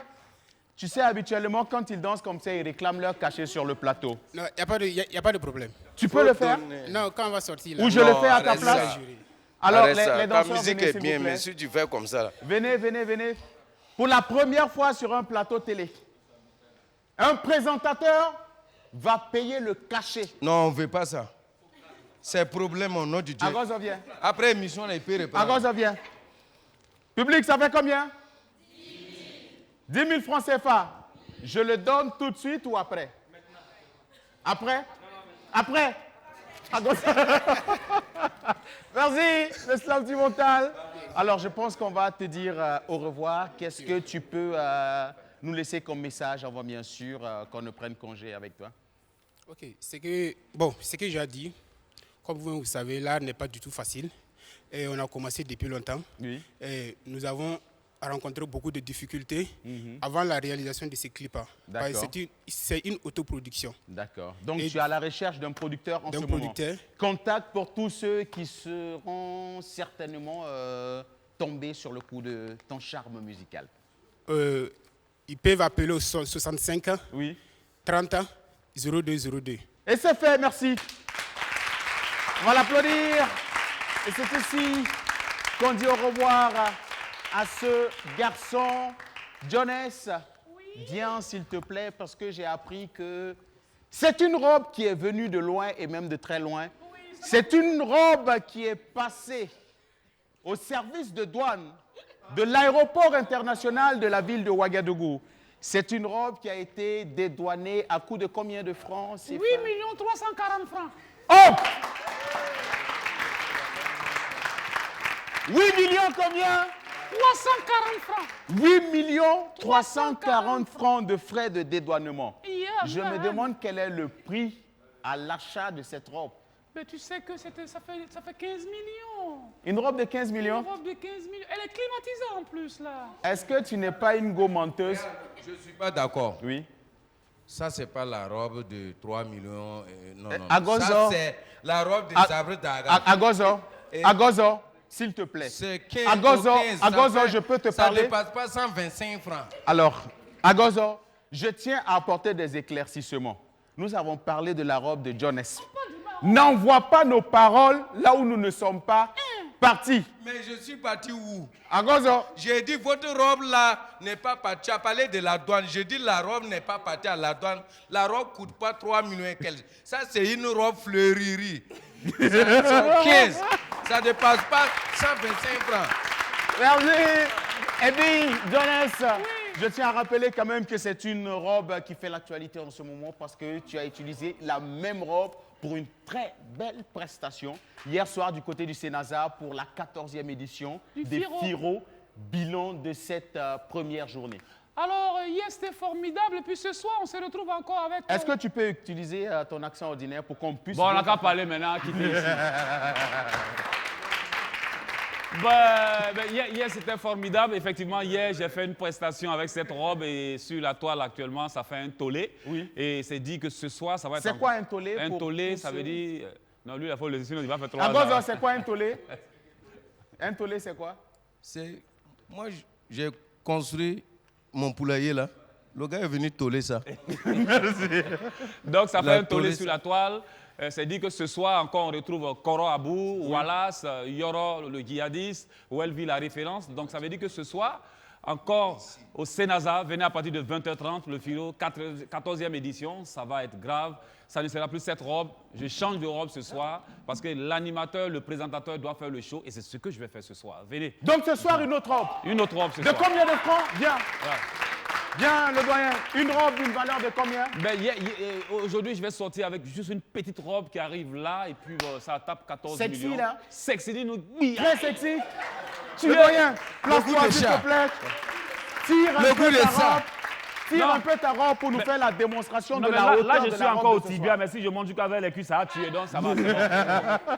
[SPEAKER 2] Tu sais, habituellement, quand ils dansent comme ça, ils réclament leur cachet sur le plateau.
[SPEAKER 10] Non, il n'y a pas de problème.
[SPEAKER 2] Tu peux le faire?
[SPEAKER 10] Non, quand on va sortir là.
[SPEAKER 2] Ou je le fais à ta
[SPEAKER 3] arrête
[SPEAKER 2] place?
[SPEAKER 3] ça.
[SPEAKER 2] Alors,
[SPEAKER 3] Arrête
[SPEAKER 2] les
[SPEAKER 3] ça. Ta
[SPEAKER 2] danseurs,
[SPEAKER 3] musique
[SPEAKER 2] venez,
[SPEAKER 3] est
[SPEAKER 2] s'il
[SPEAKER 3] bien,
[SPEAKER 2] vous plaît.
[SPEAKER 3] mais si tu fais comme ça, là.
[SPEAKER 2] Venez, venez, venez. Pour la première fois sur un plateau télé, un présentateur va payer le cachet.
[SPEAKER 3] Non, on ne veut pas ça. C'est problème au nom du Dieu.
[SPEAKER 2] Agozo, viens.
[SPEAKER 3] Après émission, on peut reprendre.
[SPEAKER 2] Agozo, viens. Public, ça fait combien? 10 000 francs CFA. Je le donne tout de suite ou après? Après? Après? Agozo. Merci, le slam mental. Alors, je pense qu'on va te dire au revoir. Qu'est-ce que tu peux nous laisser comme message avant, bien sûr, qu'on ne prenne congé avec toi?
[SPEAKER 10] Ok, c'est que j'ai dit, comme vous savez, l'art n'est pas du tout facile. Et on a commencé depuis longtemps.
[SPEAKER 2] Oui.
[SPEAKER 10] Et nous avons rencontré beaucoup de difficultés avant la réalisation de ces clips.
[SPEAKER 2] D'accord.
[SPEAKER 10] C'est une autoproduction.
[SPEAKER 2] D'accord. Donc,
[SPEAKER 10] Et
[SPEAKER 2] tu es à la recherche d'un producteur en ce moment. Contact pour tous ceux qui seront certainement tombés sur le coup de ton charme musical.
[SPEAKER 10] Ils peuvent appeler au 65 30 0202.
[SPEAKER 2] Et c'est fait, merci. On va l'applaudir. Et c'est ici qu'on dit au revoir à ce garçon. Jonas, viens s'il te plaît, parce que j'ai appris que c'est une robe qui est venue de loin et même de très loin. C'est une robe qui est passée au service de douane de l'aéroport international de la ville de Ouagadougou. C'est une robe qui a été dédouanée à coût de combien de francs?
[SPEAKER 6] 8 340 francs.
[SPEAKER 2] Oh! 8 millions combien?
[SPEAKER 6] 340 francs.
[SPEAKER 2] 8 340 francs de frais de dédouanement. Je me demande quel est le prix à l'achat de cette robe.
[SPEAKER 6] Mais tu sais que ça fait 15 millions.
[SPEAKER 2] Une robe de 15 millions?
[SPEAKER 6] Une robe de 15 millions. Elle est climatisée en plus, là.
[SPEAKER 2] Est-ce que tu n'es pas une go menteuse?
[SPEAKER 3] Je ne suis pas d'accord.
[SPEAKER 2] Oui.
[SPEAKER 3] Ça, c'est pas la robe de 3 millions. Non, non.
[SPEAKER 2] Agozo.
[SPEAKER 3] Ça, c'est la robe des arbres d'Aga.
[SPEAKER 2] Agozo. Agozo, s'il te plaît.
[SPEAKER 3] C'est 15
[SPEAKER 2] Agozo,
[SPEAKER 3] 15,
[SPEAKER 2] Agozo,
[SPEAKER 3] fait,
[SPEAKER 2] je peux te parler?
[SPEAKER 3] Ça ne dépasse pas 125 francs.
[SPEAKER 2] Alors, Agozo, je tiens à apporter des éclaircissements. Nous avons parlé de la robe de Jonas. N'envoie pas nos paroles là où nous ne sommes pas partis.
[SPEAKER 3] Mais je suis parti où?
[SPEAKER 2] Agozo.
[SPEAKER 3] J'ai dit, votre robe là n'est pas partie. Tu as parlé de la douane. J'ai dit, la robe n'est pas partie à la douane. La robe ne coûte pas 3 millions et quelques. Ça, c'est une robe fleurie. C'est 15. Ça ne dépasse pas 125 francs.
[SPEAKER 2] Merci. Et puis, Jonas, je tiens à rappeler quand même que c'est une robe qui fait l'actualité en ce moment parce que tu as utilisé la même robe pour une très belle prestation hier soir du côté du Sénasa pour la 14e édition des Firo, bilan de cette première journée.
[SPEAKER 6] Alors, hier, c'était formidable. Et puis ce soir, on se retrouve encore avec...
[SPEAKER 2] Est-ce que tu peux utiliser ton accent ordinaire pour qu'on puisse...
[SPEAKER 13] Bon, on n'a qu'à parler maintenant, quitter ici. Hier, c'était formidable. Effectivement, hier, j'ai fait une prestation avec cette robe et sur la toile, actuellement, ça fait un tollé.
[SPEAKER 2] Oui.
[SPEAKER 13] Et c'est dit que ce soir, ça va être...
[SPEAKER 2] C'est quoi un tollé?
[SPEAKER 13] Un tollé, ça veut dire... Non, lui, il faut le sinon il va faire 3
[SPEAKER 2] ans.
[SPEAKER 13] ans.
[SPEAKER 2] C'est quoi un tollé? Un tollé, c'est quoi?
[SPEAKER 3] C'est... Moi, j'ai construit mon poulailler, là. Le gars est venu toller ça.
[SPEAKER 2] Merci.
[SPEAKER 13] Donc, ça fait un tollé sur la toile. C'est dit que ce soir, encore, on retrouve Koro Abou, Wallace, Yoro, le djihadiste, où elle vit la référence. Donc, ça veut dire que ce soir, encore au Sénasa, venez à partir de 20h30, le Firo, 14e édition, ça va être grave. Ça ne sera plus cette robe. Je change de robe ce soir parce que l'animateur, le présentateur doit faire le show et c'est ce que je vais faire ce soir. Venez.
[SPEAKER 2] Donc, ce soir, une autre robe?
[SPEAKER 13] Une autre robe ce soir.
[SPEAKER 2] De combien de francs? Viens.
[SPEAKER 13] Ouais.
[SPEAKER 2] Bien, le doyen. Une robe d'une valeur de combien?
[SPEAKER 13] Ben, aujourd'hui, je vais sortir avec juste une petite robe qui arrive là et puis ça tape 14
[SPEAKER 2] Sexy,
[SPEAKER 13] millions.
[SPEAKER 2] là?
[SPEAKER 13] Sexy, dis-nous. Oui.
[SPEAKER 2] Très sexy.
[SPEAKER 3] Le
[SPEAKER 2] doyen,
[SPEAKER 3] le goût
[SPEAKER 2] place-toi
[SPEAKER 3] de
[SPEAKER 2] s'il
[SPEAKER 3] chat.
[SPEAKER 2] te plaît. Tire
[SPEAKER 3] Le
[SPEAKER 2] un
[SPEAKER 3] goût
[SPEAKER 2] peu
[SPEAKER 3] de
[SPEAKER 2] ta
[SPEAKER 3] ça.
[SPEAKER 2] robe. Tire
[SPEAKER 13] Non.
[SPEAKER 2] un peu ta robe pour nous faire la démonstration
[SPEAKER 13] Non,
[SPEAKER 2] de
[SPEAKER 13] mais
[SPEAKER 2] la
[SPEAKER 13] là,
[SPEAKER 2] hauteur
[SPEAKER 13] là, je
[SPEAKER 2] de
[SPEAKER 13] suis
[SPEAKER 2] la
[SPEAKER 13] encore
[SPEAKER 2] robe
[SPEAKER 13] au
[SPEAKER 2] de ce
[SPEAKER 13] tibia,
[SPEAKER 2] soir.
[SPEAKER 13] mais si je monte jusqu'à vers les cuisses, ça a tué, donc ça va. C'est bon.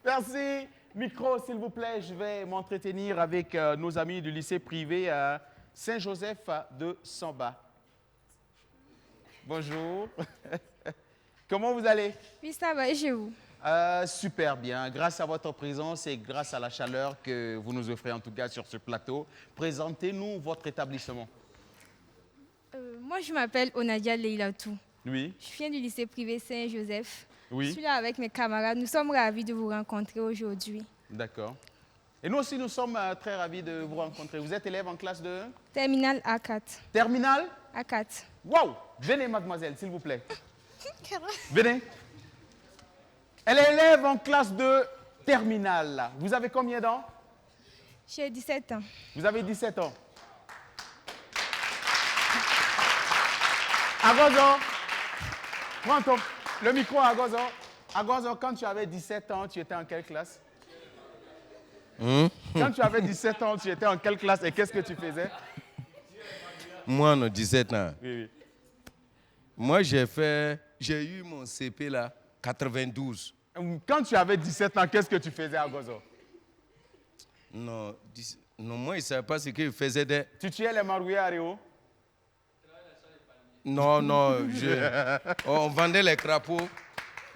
[SPEAKER 2] Merci. Micro, s'il vous plaît, je vais m'entretenir avec nos amis du lycée privé Saint-Joseph de Samba. Bonjour. Comment vous allez?
[SPEAKER 5] Oui, ça va, et chez vous?
[SPEAKER 2] Super bien. Grâce à votre présence et grâce à la chaleur que vous nous offrez en tout cas sur ce plateau, présentez-nous votre établissement.
[SPEAKER 5] Moi, je m'appelle Onadia Leilatou.
[SPEAKER 2] Oui.
[SPEAKER 5] Je viens du lycée privé Saint-Joseph.
[SPEAKER 2] Oui.
[SPEAKER 5] Je suis là avec mes camarades. Nous sommes ravis de vous rencontrer aujourd'hui.
[SPEAKER 2] D'accord. Et nous aussi, nous sommes très ravis de vous rencontrer. Vous êtes élève en classe de?
[SPEAKER 5] Terminal A4.
[SPEAKER 2] Terminal?
[SPEAKER 5] A4.
[SPEAKER 2] Waouh! Venez, mademoiselle, s'il vous plaît. Venez. Elle est élève en classe de terminale. Vous avez combien d'ans?
[SPEAKER 5] J'ai 17 ans.
[SPEAKER 2] Vous avez 17 ans. Agozo, prends le micro, Agozo. Agozo, quand tu avais 17 ans, tu étais en quelle classe? Quand tu avais 17 ans, tu étais en quelle classe et qu'est-ce que tu faisais?
[SPEAKER 3] Moi, non, 17 ans.
[SPEAKER 2] Oui.
[SPEAKER 3] Moi, j'ai eu mon CP là, 92.
[SPEAKER 2] Quand tu avais 17 ans, qu'est-ce que tu faisais, Agozo?
[SPEAKER 3] Non, moi, je ne savais pas ce que je faisais.
[SPEAKER 2] Tu tuais les marouilles à Réo?
[SPEAKER 3] Non, on vendait les crapauds.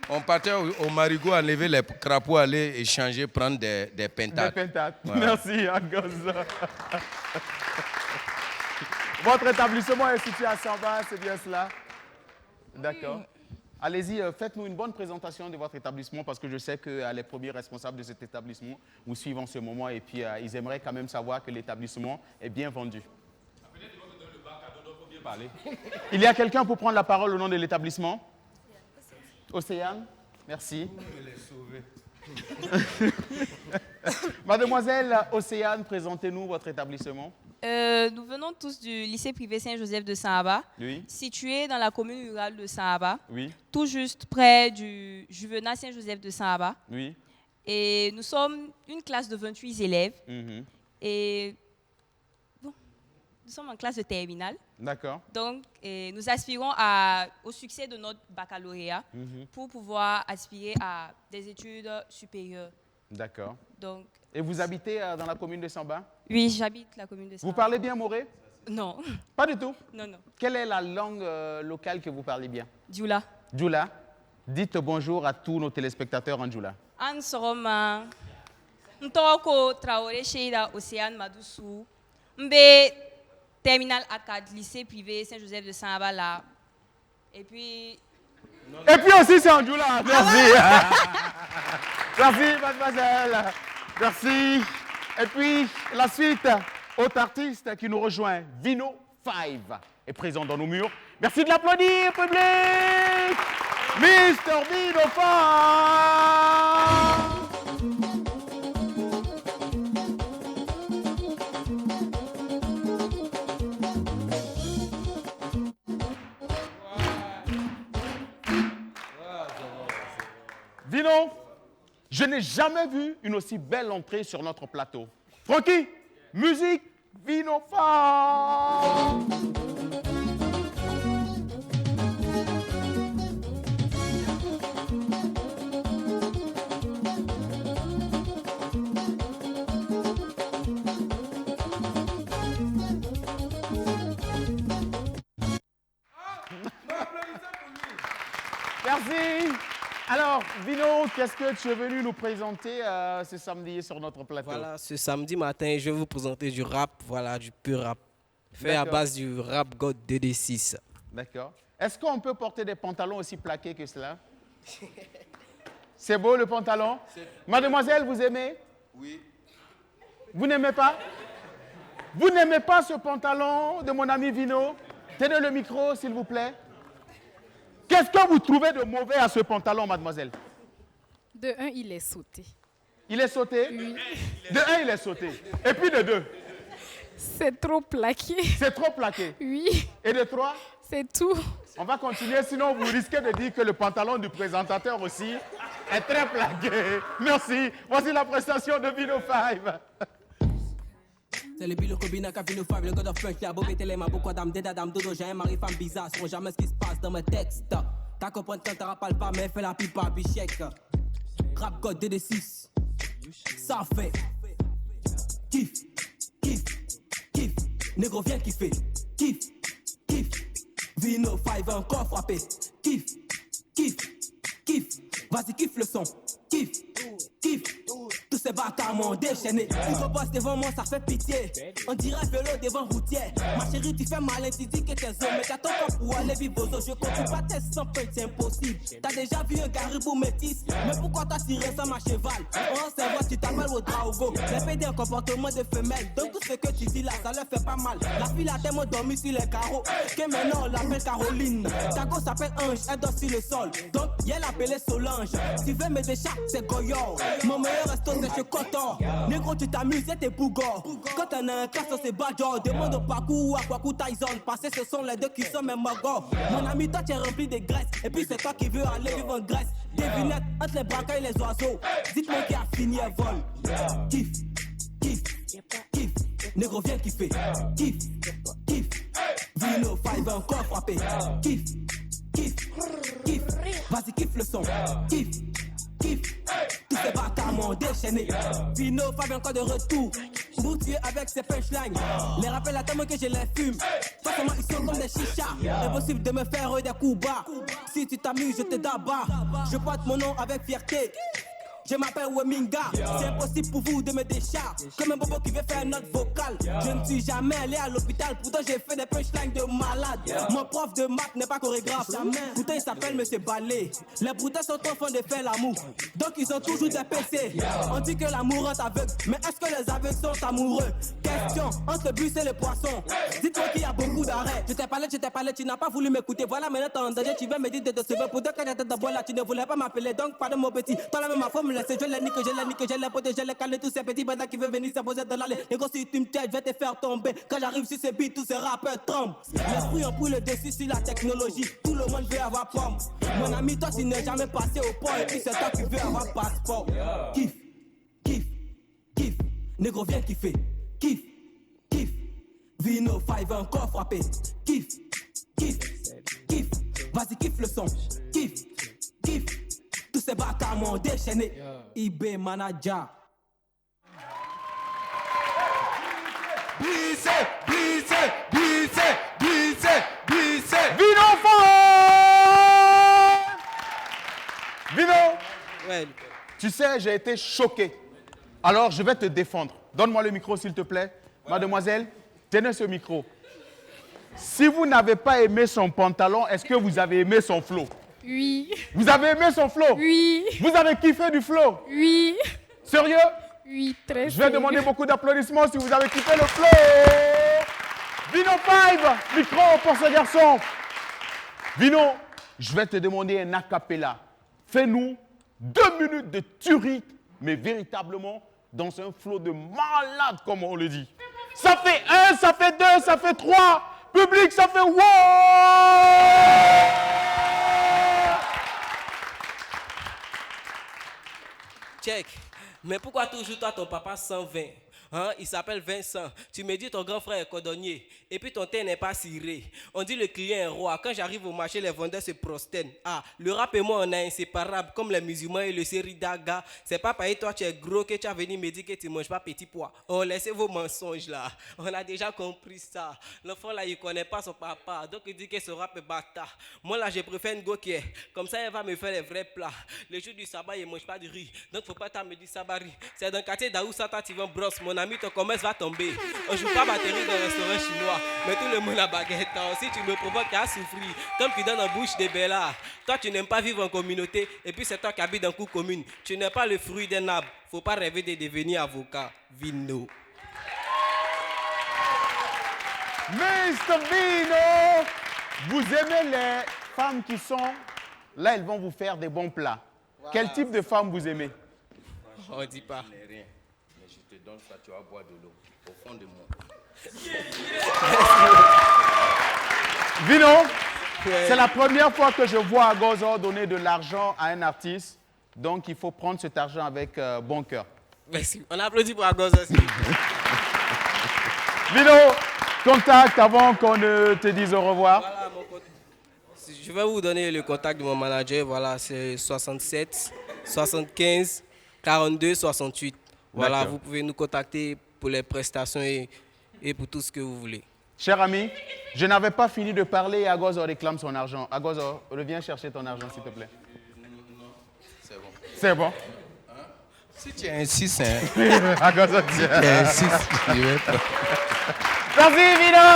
[SPEAKER 3] On partait au marigot, enlever les crapauds, aller échanger, prendre des pentates.
[SPEAKER 2] Des pentates.
[SPEAKER 3] Voilà.
[SPEAKER 2] Merci, Agozo. Votre établissement est situé à Samba, c'est bien cela? D'accord. Allez-y, faites-nous une bonne présentation de votre établissement parce que je sais que les premiers responsables de cet établissement vous suivent en ce moment et puis ils aimeraient quand même savoir que l'établissement est bien vendu. Il y a quelqu'un pour prendre la parole au nom de l'établissement? Océane, merci. Mademoiselle Océane, présentez-nous votre établissement.
[SPEAKER 14] Nous venons tous du lycée privé Saint-Joseph de Sahaba,
[SPEAKER 2] Oui.
[SPEAKER 14] situé dans la commune rurale de Sahaba,
[SPEAKER 2] Oui.
[SPEAKER 14] tout juste près du Juvenat Saint-Joseph de Sahaba.
[SPEAKER 2] Oui.
[SPEAKER 14] Et nous sommes une classe de 28 élèves.
[SPEAKER 2] Mhm.
[SPEAKER 14] Et bon, nous sommes en classe de terminale.
[SPEAKER 2] D'accord.
[SPEAKER 14] Donc, nous aspirons au succès de notre baccalauréat pour pouvoir aspirer à des études supérieures.
[SPEAKER 2] D'accord.
[SPEAKER 14] Donc,
[SPEAKER 2] et vous habitez dans la commune de Samba?
[SPEAKER 14] Oui, j'habite la commune de Samba.
[SPEAKER 2] Vous parlez bien moré?
[SPEAKER 14] Non.
[SPEAKER 2] Pas du tout?
[SPEAKER 14] Non, non.
[SPEAKER 2] Quelle est la langue locale que vous parlez bien?
[SPEAKER 14] Djoula.
[SPEAKER 2] Djoula. Dites bonjour à tous nos téléspectateurs en Djoula.
[SPEAKER 14] An Soroma. Ntoko Traoré Cheida Océane Madoussou. Mbe terminal A4 lycée privé Saint-Joseph de Samba là. Et puis
[SPEAKER 2] aussi c'est en Djoula. Merci. Merci mademoiselle. Merci. Et puis la suite, autre artiste qui nous rejoint, Vino 5, est présent dans nos murs. Merci de l'applaudir, public. Mr. Vino 5. Vino, je n'ai jamais vu une aussi belle entrée sur notre plateau. Francky, musique, Vino 5. Merci. Alors, Vino, qu'est-ce que tu es venu nous présenter ce samedi sur notre plateau?
[SPEAKER 15] Voilà, ce samedi matin, je vais vous présenter du rap, voilà, du pur rap. Fait à base du rap God DD6.
[SPEAKER 2] D'accord. Est-ce qu'on peut porter des pantalons aussi plaqués que cela? C'est beau le pantalon? Mademoiselle, vous aimez?
[SPEAKER 3] Oui.
[SPEAKER 2] Vous n'aimez pas? Vous n'aimez pas ce pantalon de mon ami Vino? Tenez le micro, s'il vous plaît. Qu'est-ce que vous trouvez de mauvais à ce pantalon, mademoiselle?
[SPEAKER 16] De un, il est sauté.
[SPEAKER 2] Il est sauté?
[SPEAKER 16] Oui.
[SPEAKER 2] De un, il est sauté. Et puis de deux?
[SPEAKER 16] C'est trop plaqué.
[SPEAKER 2] C'est trop plaqué.
[SPEAKER 16] Oui.
[SPEAKER 2] Et de 3?
[SPEAKER 16] C'est tout.
[SPEAKER 2] On va continuer, sinon vous risquez de dire que le pantalon du présentateur aussi est très plaqué. Merci. Voici la prestation de Vino 5.
[SPEAKER 17] C'est le bilan combina qu'a Vino 5, le god of funk, y'a beau péter les mains, beaucoup d'âmes, des dames, dodo, j'ai un mari, femme bizarre, sont jamais ce qui se passe dans mes textes. T'as compris quand t'as rappelé pas, mais fais la pipe à bichec. Rap god DD6, ça fait. Kiff, kiff, kiff, négro viens kiffer. Kiff, kiff, Vino 5 encore frappé. Kiff, kiff, kiff, vas-y kiffe le son. Kiff, kiff, tous ces bâtards m'ont déchaîné. Tu boss devant moi, ça fait pitié. On dirait vélo devant routière. Ma chérie, tu fais malin, tu dis que t'es homme. Mais t'attends pas pour aller vivre aux autres. Je continue pas tes sans peu, c'est impossible. T'as déjà vu un caribou métis. Mais pourquoi t'as tiré ça, ma cheval? On sait voir, tu t'appelles au Draogo. Les PD un comportement de femelle. Donc tout ce que tu dis là, ça leur fait pas mal. La fille a tellement dormi sur les carreaux que maintenant on l'appelle Caroline. Ta gosse s'appelle Ange, elle dort sur le sol. Donc elle l'appelait Solange. Tu veux me décharger, c'est Goyon. Mon meilleur resto c'est chez Coton. Négro tu t'amuses et t'es bougor. Quand t'en as un cas c'est Badjo. Demande au Pakou ou à Kwaku Tyson. Parce que ce sont les deux qui sont mes magos. Mon ami toi tu es rempli de graisse. Et puis c'est toi qui veux aller vivre en Grèce. Devinette entre les braquins et les oiseaux. Dites-moi qui a fini un vol. Kiff, kiff, kiff. Négro viens kiffer. Kiff, kiff. Vino 5 encore frappé. Kiff, kiff, kiff. Vas-y kiffe le son. Kiff, kiff. Tous ces bâtards m'ont déchaîné. Vino 5 encore de retour. Boutier avec ses punchlines. Les rappels à tellement que je les fume. Forcément ils sont comme des chichas. Impossible de me faire des coups bas. Si tu t'amuses je te dabats. Je porte mon nom avec fierté. Je m'appelle Weminga, c'est impossible pour vous de me décharger. Comme un bobo qui veut faire une note vocale. Je ne suis jamais allé à l'hôpital, pourtant j'ai fait des punchlines de malade. Mon prof de maths n'est pas chorégraphe, pourtant il s'appelle Monsieur Ballet. Les broutins sont trop fans de faire l'amour, donc ils ont toujours des PC. On dit que l'amour rend aveugle, mais est-ce que les aveugles sont amoureux? Question, entre le bus et le poisson. Dites-moi qu'il y a beaucoup d'arrêts. Je t'ai parlé, tu n'as pas voulu m'écouter. Voilà maintenant t'es en danger, tu veux me dire de te sauver. Pour deux quand j'étais d'abord là, tu ne voulais pas m'appeler, donc pardon mon petit. Toi la même ma femme. Je l'ai niqué, je l'ai poté, je l'ai calé, tous ces petits bêtas qui veulent venir s'imposer dans l'allée. Les gars, si tu me tiens, je vais te faire tomber. Quand j'arrive sur ces beats, tous ces rappeurs tremblent. L'esprit en pouille le dessus sur la technologie. Tout le monde veut avoir pomme. Mon ami, toi, tu n'es jamais passé au port. Et puis c'est toi qui veux avoir passeport. Kiff, kiff, kiff. Négro, viens kiffer. Kiff, kiff. Vino 5 encore frappé. Kiff, kiff, kiff. Vas-y, kiffe le son. Kiff, kiff. Tous ces bâtards m'ont déchaîné. IB manager.
[SPEAKER 3] Bise, bise, bise, bise, bise.
[SPEAKER 2] Vino 5! Vino,
[SPEAKER 15] ouais.
[SPEAKER 2] Tu sais, j'ai été choqué. Alors, je vais te défendre. Donne-moi le micro, s'il te plaît. Mademoiselle, tenez ce micro. Si vous n'avez pas aimé son pantalon, est-ce que vous avez aimé son flow?
[SPEAKER 16] Oui.
[SPEAKER 2] Vous avez aimé son flow?
[SPEAKER 16] Oui.
[SPEAKER 2] Vous avez kiffé du flow?
[SPEAKER 16] Oui.
[SPEAKER 2] Sérieux?
[SPEAKER 16] Oui, très
[SPEAKER 2] Je vais demander beaucoup d'applaudissements si vous avez kiffé le flow. Vino 5, micro pour ce garçon. Vino, je vais te demander un acapella. Fais-nous 2 minutes de tuerie, mais véritablement dans un flow de malade, comme on le dit. Ça fait 1, ça fait 2, ça fait 3. Public, ça fait wow!
[SPEAKER 15] Check. Mais pourquoi toujours toi, ton papa 120? Hein? Il s'appelle Vincent. Tu me dis ton grand frère est cordonnier. Et puis ton teint n'est pas ciré. On dit le client est roi. Quand j'arrive au marché, les vendeurs se prosternent. Ah, le rap et moi, on est inséparables. Comme les musulmans et le Seridaga. C'est pas pareil, toi tu es gros que tu as venu me dire que tu manges pas petit pois. Oh, laissez vos mensonges là. On a déjà compris ça. L'enfant là, il connaît pas son papa. Donc il dit que ce rap est bâtard. Moi là, je préfère une go qui est. Comme ça, elle va me faire les vrais plats. Le jour du sabbat, il mange pas de riz. Donc faut pas me dire sabari. C'est dans le quartier d'Aoussa, toi tu vas brosse. Mon ami, ton commerce va tomber. On joue pas batterie dans le restaurant chinois. Mais tout le monde a baguette. Si tu me provoques à souffrir, comme tu donnes en bouche des bellards. Toi, tu n'aimes pas vivre en communauté. Et puis c'est toi qui habites dans une commune. Tu n'es pas le fruit d'un arbre. Faut pas rêver de devenir avocat. Vino.
[SPEAKER 2] Mr. Vino, vous aimez les femmes qui sont... Là, elles vont vous faire des bons plats. Voilà. Quel type de femme vous aimez?
[SPEAKER 15] On ne dit pas.
[SPEAKER 3] Je n'ai rien. Mais je te donne ça, tu vas boire de l'eau. Au fond de moi.
[SPEAKER 2] Vino, c'est la première fois que je vois Agozo donner de l'argent à un artiste. Donc, il faut prendre cet argent avec bon cœur.
[SPEAKER 15] Merci. On applaudit pour Agozo aussi.
[SPEAKER 2] Vino, contact avant qu'on ne te dise au revoir.
[SPEAKER 15] Voilà, je vais vous donner le contact de mon manager. Voilà, c'est 67 75 42 68. Voilà, vous pouvez nous contacter pour les prestations et pour tout ce que vous voulez.
[SPEAKER 2] Cher ami, je n'avais pas fini de parler et Agozo réclame son argent. Agozo, reviens chercher ton argent, s'il te plaît.
[SPEAKER 3] C'est bon.
[SPEAKER 2] C'est bon.
[SPEAKER 3] Si tu insistes, hein.
[SPEAKER 2] Agozo,
[SPEAKER 3] si tu insistes, je vais pas.
[SPEAKER 2] Merci, Vino.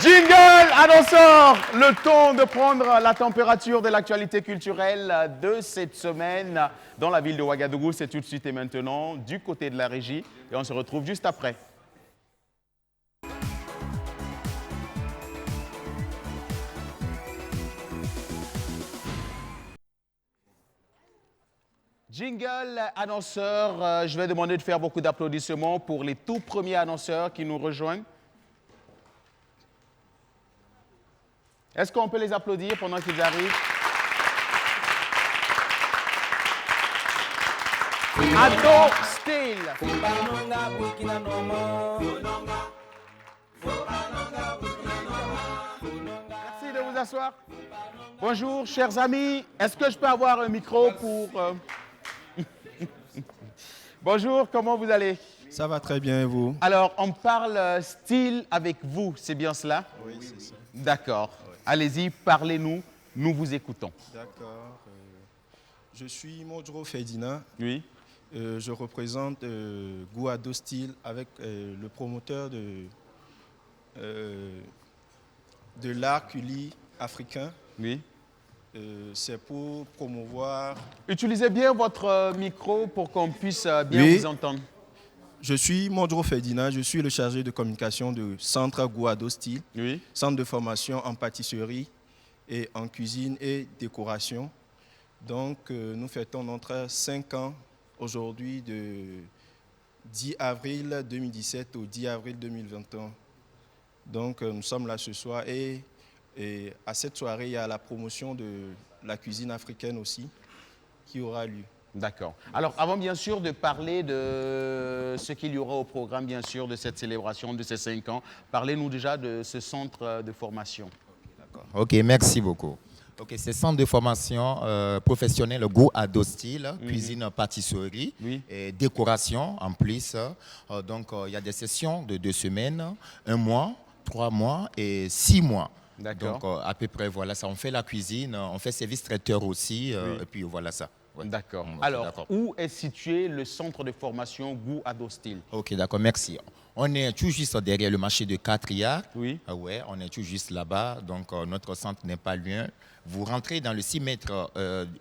[SPEAKER 2] Jingle annonceur, le temps de prendre la température de l'actualité culturelle de cette semaine dans la ville de Ouagadougou. C'est tout de suite et maintenant du côté de la régie et on se retrouve juste après. Jingle annonceur, je vais demander de faire beaucoup d'applaudissements pour les tout premiers annonceurs qui nous rejoignent. Est-ce qu'on peut les applaudir pendant qu'ils arrivent? Ado Style. Merci de vous asseoir. Bonjour, chers amis. Est-ce que je peux avoir un micro pour... Bonjour, comment vous allez?
[SPEAKER 18] Ça va très bien et vous?
[SPEAKER 2] Alors, on parle style avec vous, c'est bien cela?
[SPEAKER 18] Oui, c'est ça.
[SPEAKER 2] D'accord. Oui. Allez-y, parlez-nous, nous vous écoutons.
[SPEAKER 18] D'accord. Je suis Modro Ferdinand.
[SPEAKER 2] Oui.
[SPEAKER 18] Je représente Ado Style avec le promoteur de l'art culi africain.
[SPEAKER 2] Oui.
[SPEAKER 18] C'est pour promouvoir...
[SPEAKER 2] Utilisez bien votre micro pour qu'on puisse bien vous entendre.
[SPEAKER 18] Je suis Modro Ferdinand, je suis le chargé de communication du centre Ado Style, centre de formation en pâtisserie et en cuisine et décoration. Donc, nous fêtons notre 5 ans aujourd'hui de 10 avril 2017 au 10 avril 2021. Donc, nous sommes là ce soir et à cette soirée, il y a la promotion de la cuisine africaine aussi qui aura lieu.
[SPEAKER 2] D'accord. Alors, avant bien sûr de parler de ce qu'il y aura au programme, bien sûr, de cette célébration de ces 5 ans, parlez-nous déjà de ce centre de formation.
[SPEAKER 19] D'accord. Ok, merci beaucoup. Ok, c'est centre de formation professionnel Ado Style, cuisine, pâtisserie et décoration en plus. Donc, il y a des sessions de 2 semaines, 1 mois, 3 mois et 6 mois.
[SPEAKER 2] D'accord.
[SPEAKER 19] Donc, à peu près, voilà ça. On fait la cuisine, on fait service traiteur aussi, et puis voilà ça.
[SPEAKER 2] Ouais. D'accord. Alors, où est situé le centre de formation Ado Style? Ok,
[SPEAKER 19] d'accord, merci. On est tout juste derrière le marché de Quatriard.
[SPEAKER 2] Oui.
[SPEAKER 19] Ouais, on est tout juste là-bas, donc notre centre n'est pas loin. Vous rentrez dans le 6 mètres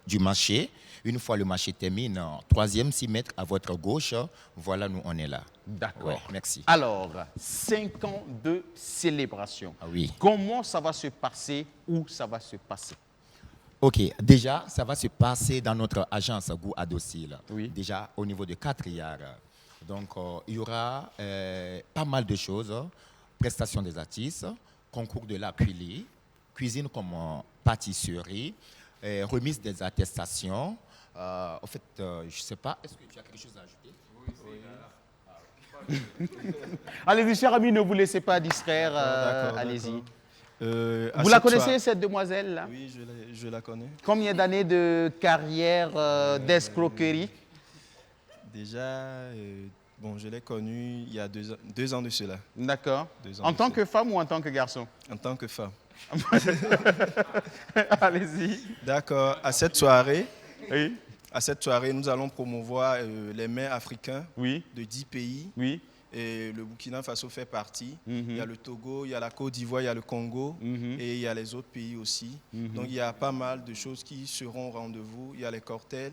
[SPEAKER 19] du marché. Une fois le marché termine, 3e 6 mètres à votre gauche, voilà, nous, on est là.
[SPEAKER 2] D'accord.
[SPEAKER 19] Ouais, merci.
[SPEAKER 2] Alors, 5 ans de célébration.
[SPEAKER 19] Ah oui.
[SPEAKER 2] Comment ça va se passer? Où ça va se passer?
[SPEAKER 19] Ok, déjà, ça va se passer dans notre agence Ado Style.
[SPEAKER 2] Oui.
[SPEAKER 19] Déjà, au niveau de Quatriard. Donc, il y aura pas mal de choses. Prestations des artistes, concours de la cuisine comme pâtisserie, remise des attestations. En fait, je ne sais pas, est-ce que tu as quelque chose à ajouter?
[SPEAKER 2] Oui. Allez-y, cher ami, ne vous laissez pas distraire. Allez-y. Vous la connaissez, cette demoiselle-là?
[SPEAKER 18] Oui, je la connais.
[SPEAKER 2] Combien d'années de carrière d'escroquerie?
[SPEAKER 18] Déjà, bon, je l'ai connue il y a 2 ans de cela.
[SPEAKER 2] D'accord. En tant que femme ou en tant que garçon?
[SPEAKER 18] En tant que femme.
[SPEAKER 2] Allez-y.
[SPEAKER 18] D'accord. À cette soirée, nous allons promouvoir les mets africains de 10 pays.
[SPEAKER 2] Oui.
[SPEAKER 18] Et le Burkina Faso fait partie. Il y a le Togo, il y a la Côte d'Ivoire, il y a le Congo et il y a les autres pays aussi. Donc il y a pas mal de choses qui seront au rendez-vous. Il y a les cocktails,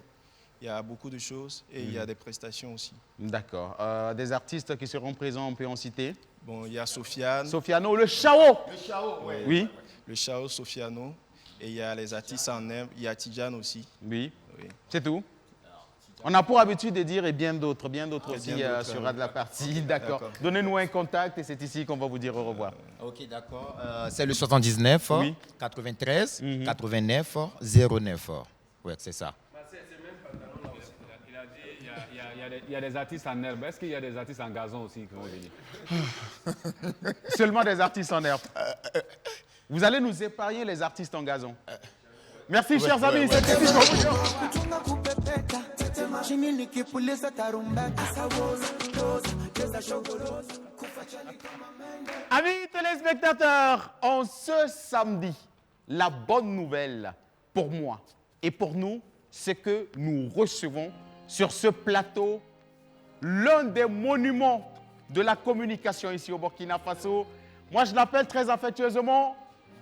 [SPEAKER 18] il y a beaucoup de choses et il y a des prestations aussi.
[SPEAKER 2] D'accord. Des artistes qui seront présents, on peut en citer?
[SPEAKER 18] Bon, il y a Sofiane.
[SPEAKER 2] Sofiano, le Chao.
[SPEAKER 18] Le Chao.
[SPEAKER 2] Oui.
[SPEAKER 18] Le Chao, Sofiano. Et il y a les artistes en Inde. Il y a Tidjane aussi.
[SPEAKER 2] Oui. C'est tout? On a pour habitude de dire et bien d'autres aussi sera de la partie. D'accord.
[SPEAKER 19] D'accord.
[SPEAKER 2] Donnez-nous un contact et c'est ici qu'on va vous dire au revoir.
[SPEAKER 19] Ok, d'accord. C'est le 79
[SPEAKER 2] Oui.
[SPEAKER 19] 93 89 09. Oui, c'est ça.
[SPEAKER 13] Il y a des artistes en herbe. Est-ce qu'il y a des artistes en gazon aussi qui vont venir?
[SPEAKER 2] Seulement des artistes en herbe. Vous allez nous épargner les artistes en gazon. Merci, chers amis. C'est ici qu'on vous dit. Amis téléspectateurs, en ce samedi, la bonne nouvelle pour moi et pour nous, c'est que nous recevons sur ce plateau l'un des monuments de la communication ici au Burkina Faso. Moi, je l'appelle très affectueusement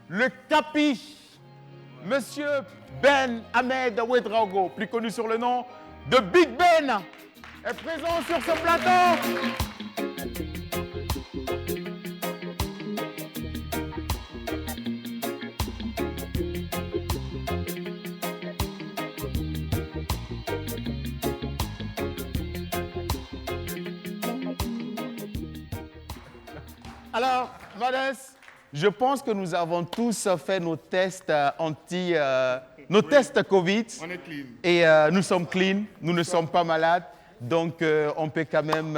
[SPEAKER 2] le Capi, Monsieur Ben Ahmed Ouedraogo, plus connu sur le nom de Big Ben, est présent sur ce plateau. Alors, Vanessa, je pense que nous avons tous fait nos tests nos tests Covid.
[SPEAKER 20] On est clean.
[SPEAKER 2] Et nous sommes clean, nous ne sommes pas malades. Donc, on peut quand même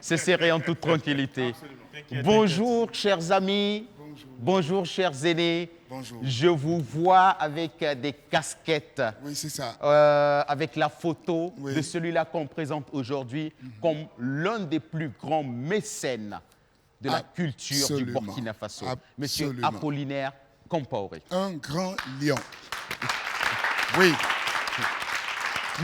[SPEAKER 2] se serrer en toute tranquillité. Bonjour, chers amis. Bonjour, chers aînés.
[SPEAKER 20] Bonjour.
[SPEAKER 2] Je vous vois avec des casquettes.
[SPEAKER 20] Oui, c'est ça.
[SPEAKER 2] Avec la photo de celui-là qu'on présente aujourd'hui comme l'un des plus grands mécènes de la culture du Burkina Faso. Monsieur Apollinaire Compaoré.
[SPEAKER 20] Un grand lion. Oui.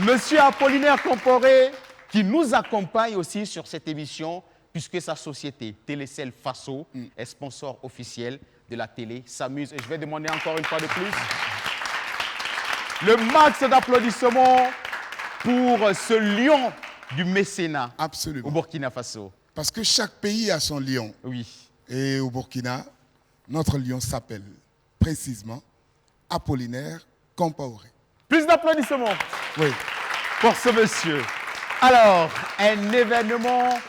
[SPEAKER 2] Monsieur Apollinaire Compaoré, qui nous accompagne aussi sur cette émission, puisque sa société, Télécel Faso, est sponsor officiel de la télé, s'amuse. Et je vais demander encore une fois de plus le max d'applaudissements pour ce lion du mécénat au Burkina Faso.
[SPEAKER 20] Parce que chaque pays a son lion.
[SPEAKER 2] Oui.
[SPEAKER 20] Et au Burkina, notre lion s'appelle précisément Apollinaire Compaoré.
[SPEAKER 2] Plus d'applaudissements.
[SPEAKER 20] Oui.
[SPEAKER 2] Pour ce monsieur. Alors, un événement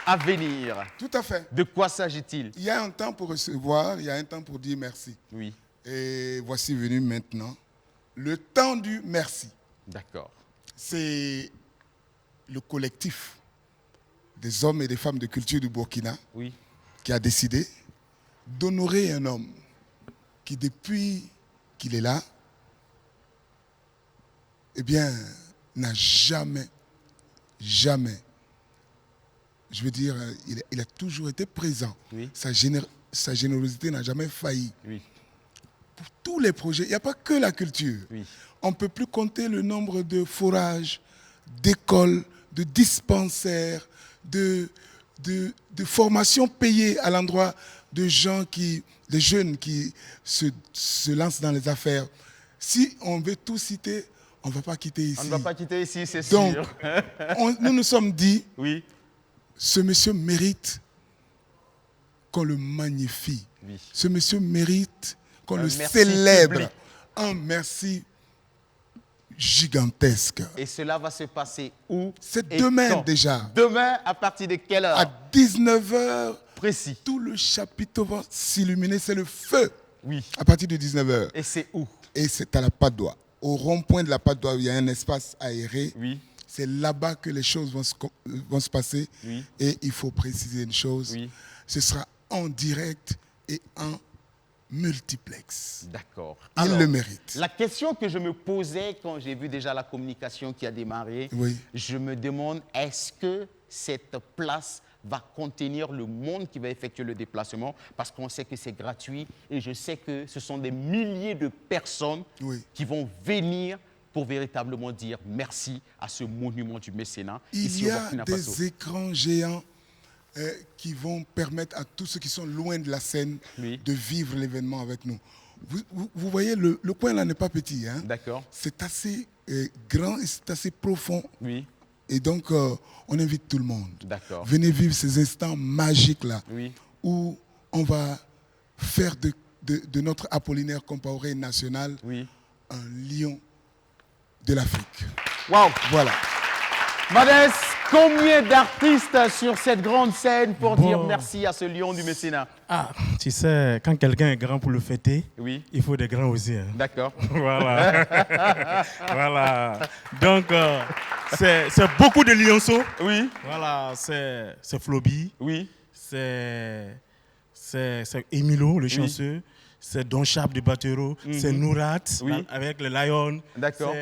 [SPEAKER 2] à venir.
[SPEAKER 20] Tout à fait.
[SPEAKER 2] De quoi s'agit-il?
[SPEAKER 20] Il y a un temps pour recevoir, il y a un temps pour dire merci.
[SPEAKER 2] Oui.
[SPEAKER 20] Et voici venu maintenant le temps du merci.
[SPEAKER 2] D'accord.
[SPEAKER 20] C'est le collectif des hommes et des femmes de culture du Burkina qui a décidé d'honorer un homme qui, depuis qu'il est là, eh bien, n'a jamais, je veux dire, il a toujours été présent.
[SPEAKER 2] Oui.
[SPEAKER 20] Sa générosité n'a jamais failli.
[SPEAKER 2] Oui.
[SPEAKER 20] Pour tous les projets, il n'y a pas que la culture.
[SPEAKER 2] Oui.
[SPEAKER 20] On ne peut plus compter le nombre de forages, d'écoles, de dispensaires, de formations payées à l'endroit de gens des jeunes qui se lancent dans les affaires. Si on veut tout citer, on ne va pas quitter ici.
[SPEAKER 2] On ne va pas quitter ici, c'est
[SPEAKER 20] Donc,
[SPEAKER 2] sûr.
[SPEAKER 20] nous nous sommes dit,
[SPEAKER 2] oui.
[SPEAKER 20] Ce monsieur mérite qu'on le magnifie.
[SPEAKER 2] Oui.
[SPEAKER 20] Ce monsieur mérite qu'on le
[SPEAKER 2] merci
[SPEAKER 20] célèbre.
[SPEAKER 2] public.
[SPEAKER 20] Un merci gigantesque.
[SPEAKER 2] Et cela va se passer où?
[SPEAKER 20] C'est
[SPEAKER 2] et
[SPEAKER 20] demain
[SPEAKER 2] quand?
[SPEAKER 20] déjà.
[SPEAKER 2] Demain, à partir de quelle heure?
[SPEAKER 20] À 19h.
[SPEAKER 2] Précis.
[SPEAKER 20] Tout le chapiteau va s'illuminer. C'est le feu.
[SPEAKER 2] Oui.
[SPEAKER 20] À partir de 19h.
[SPEAKER 2] Et c'est où?
[SPEAKER 20] Et c'est à la Patte d'Oie. Au rond-point de la Patte d'Oie, il y a un espace aéré.
[SPEAKER 2] Oui.
[SPEAKER 20] C'est là-bas que les choses vont se passer.
[SPEAKER 2] Oui.
[SPEAKER 20] Et il faut préciser une chose.
[SPEAKER 2] Oui.
[SPEAKER 20] Ce sera en direct et en multiplex.
[SPEAKER 2] D'accord.
[SPEAKER 20] Il le mérite.
[SPEAKER 2] La question que je me posais quand j'ai vu déjà la communication qui a démarré, je me demande, est-ce que cette place va contenir le monde qui va effectuer le déplacement? Parce qu'on sait que c'est gratuit et je sais que ce sont des milliers de personnes qui vont venir pour véritablement dire merci à ce monument du mécénat.
[SPEAKER 20] Il y a des écrans géants qui vont permettre à tous ceux qui sont loin de la scène de vivre l'événement avec nous. Vous voyez, le coin là n'est pas petit. Hein?
[SPEAKER 2] D'accord.
[SPEAKER 20] C'est assez grand et c'est assez profond.
[SPEAKER 2] Oui.
[SPEAKER 20] Et donc, on invite tout le monde.
[SPEAKER 2] D'accord.
[SPEAKER 20] Venez vivre ces instants magiques là,
[SPEAKER 2] oui.
[SPEAKER 20] où on va faire de notre Apollinaire Compaoré national un lion de l'Afrique.
[SPEAKER 2] Waouh.
[SPEAKER 20] Voilà.
[SPEAKER 2] Madès, combien d'artistes sur cette grande scène pour dire merci à ce lion du mécénat?
[SPEAKER 21] Ah, tu sais, quand quelqu'un est grand pour le fêter,
[SPEAKER 2] oui,
[SPEAKER 21] il faut des grands aussi. Hein.
[SPEAKER 2] D'accord.
[SPEAKER 21] Voilà. Voilà. Donc, c'est beaucoup de lionceaux.
[SPEAKER 2] Oui.
[SPEAKER 21] Voilà, c'est Floby.
[SPEAKER 2] Oui.
[SPEAKER 21] C'est Emilo, le chanceux. C'est Don Chap de Batero. C'est Nourat, avec le Lion.
[SPEAKER 2] D'accord.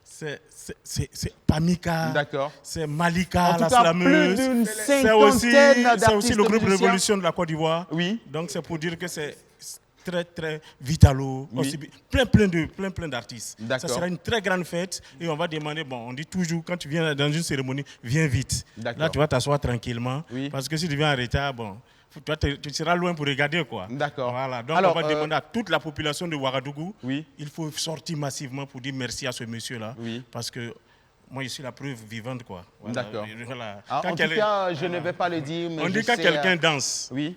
[SPEAKER 21] C'est Pamika.
[SPEAKER 2] D'accord.
[SPEAKER 21] C'est Malika, la
[SPEAKER 2] slameuse.
[SPEAKER 21] slameuse.
[SPEAKER 2] Plus d'une
[SPEAKER 21] C'est
[SPEAKER 2] cinquantaine
[SPEAKER 21] aussi le groupe
[SPEAKER 2] musiciens.
[SPEAKER 21] Révolution de la Côte d'Ivoire.
[SPEAKER 2] Oui.
[SPEAKER 21] Donc c'est pour dire que c'est très, très vitalo.
[SPEAKER 2] Oui.
[SPEAKER 21] Plein d'artistes. Ça
[SPEAKER 2] D'accord.
[SPEAKER 21] sera une très grande fête et on va demander, on dit toujours, quand tu viens dans une cérémonie, viens vite.
[SPEAKER 2] D'accord.
[SPEAKER 21] Là, tu vas t'asseoir tranquillement.
[SPEAKER 2] Oui.
[SPEAKER 21] Parce que si tu viens en retard, toi, tu seras loin pour regarder, quoi.
[SPEAKER 2] D'accord.
[SPEAKER 21] Voilà. Donc,
[SPEAKER 2] Alors,
[SPEAKER 21] on va demander à toute la population de Ouagadougou,
[SPEAKER 2] oui,
[SPEAKER 21] il faut sortir massivement pour dire merci à ce monsieur-là.
[SPEAKER 2] Oui.
[SPEAKER 21] Parce que moi, je suis la preuve vivante, quoi. Voilà.
[SPEAKER 2] D'accord.
[SPEAKER 21] Voilà.
[SPEAKER 2] En tout cas, je ne vais pas le dire, mais
[SPEAKER 21] on dit quand quelqu'un danse,
[SPEAKER 2] oui,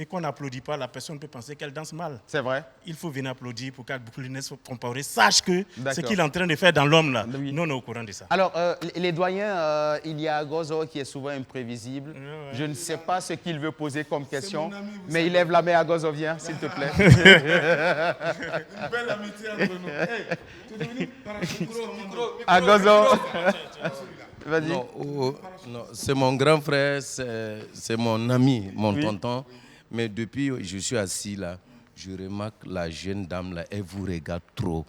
[SPEAKER 21] et qu'on n'applaudit pas, la personne peut penser qu'elle danse mal.
[SPEAKER 2] C'est vrai.
[SPEAKER 21] Il faut venir applaudir pour qu'Abouklines comparé sache que
[SPEAKER 2] D'accord.
[SPEAKER 21] ce qu'il est en train de faire dans l'homme, là, nous, on est au courant de ça.
[SPEAKER 2] Alors, les doyens, il y a Gozo qui est souvent imprévisible. Je ne sais pas ce qu'il veut poser comme question, mais il lève la main à Gozo, viens, s'il te plaît.
[SPEAKER 20] Une belle amitié entre nous. Hey, tu es devenu
[SPEAKER 2] à Gozo. Vas-y.
[SPEAKER 3] Non, c'est mon grand frère, c'est mon ami, mon tonton. Mais depuis que je suis assis là, je remarque la jeune dame là, elle vous regarde trop.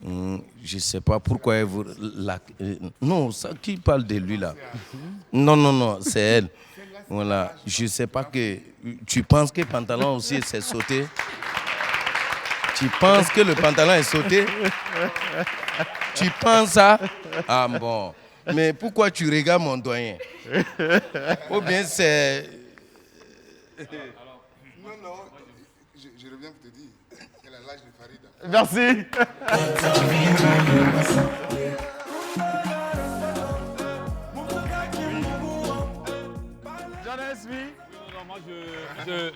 [SPEAKER 3] Je ne sais pas pourquoi elle vous... non, ça, qui parle de lui là? Non, c'est elle. Voilà, je ne sais pas que... Tu penses que le pantalon aussi s'est sauté? Tu penses que le pantalon est sauté? Tu penses ça? Ah bon. Mais pourquoi tu regardes mon doyen? Ou bien c'est...
[SPEAKER 20] Non, je reviens pour te dire. Elle a l'âge de Farida.
[SPEAKER 2] Merci.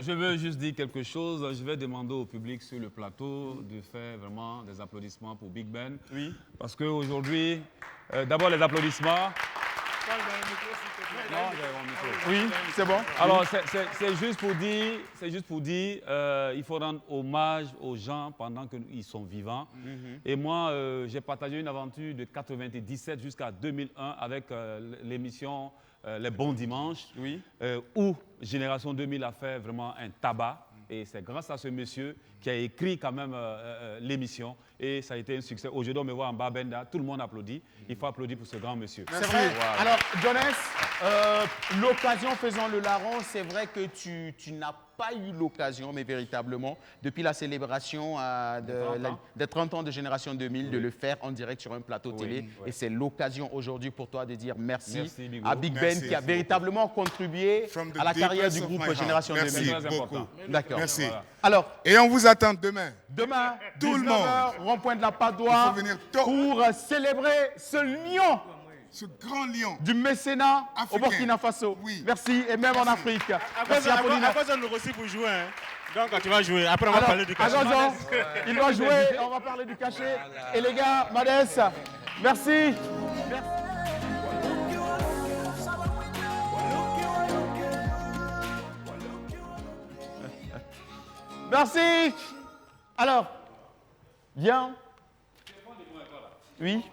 [SPEAKER 13] Je veux juste dire quelque chose. Je vais demander au public sur le plateau de faire vraiment des applaudissements pour Big Ben. Oui. Parce qu'aujourd'hui, d'abord les applaudissements.
[SPEAKER 2] Oui, c'est bon.
[SPEAKER 13] Alors, c'est juste pour dire, il faut rendre hommage aux gens pendant qu'ils sont vivants. Et moi, j'ai partagé une aventure de 1997 jusqu'à 2001 avec l'émission Les Bons Dimanches, où Génération 2000 a fait vraiment un tabac. Et c'est grâce à ce monsieur qui a écrit quand même l'émission. Et ça a été un succès. Aujourd'hui, on me voit en bas, Benda, tout le monde applaudit. Il faut applaudir pour ce grand monsieur.
[SPEAKER 2] C'est vrai. Wow. Alors, Jones, l'occasion faisant le larron, c'est vrai que tu n'as pas eu l'occasion, mais véritablement, depuis la célébration des 30 ans de Génération 2000, de le faire en direct sur un plateau télé. Et c'est l'occasion aujourd'hui pour toi de dire merci à Big Ben qui a véritablement contribué à la carrière du groupe Génération 2000.
[SPEAKER 20] Merci beaucoup.
[SPEAKER 2] D'accord.
[SPEAKER 20] Merci.
[SPEAKER 2] Voilà. Alors,
[SPEAKER 20] et on vous attend demain.
[SPEAKER 2] Demain,
[SPEAKER 20] tout le monde.
[SPEAKER 2] Rond-point de la Padoie, pour célébrer ce lion.
[SPEAKER 20] Ce grand lion
[SPEAKER 2] du mécénat africain. Au Burkina Faso. Oui. Merci, et même en Afrique. Merci à Paulina.
[SPEAKER 21] Après, on nous aussi pour jouer. Hein. Donc, quand tu vas jouer, après, on va parler du cachet.
[SPEAKER 2] Il va jouer, on va parler du cachet. Et les gars, Madès, merci. Merci. Alors, viens. Oui.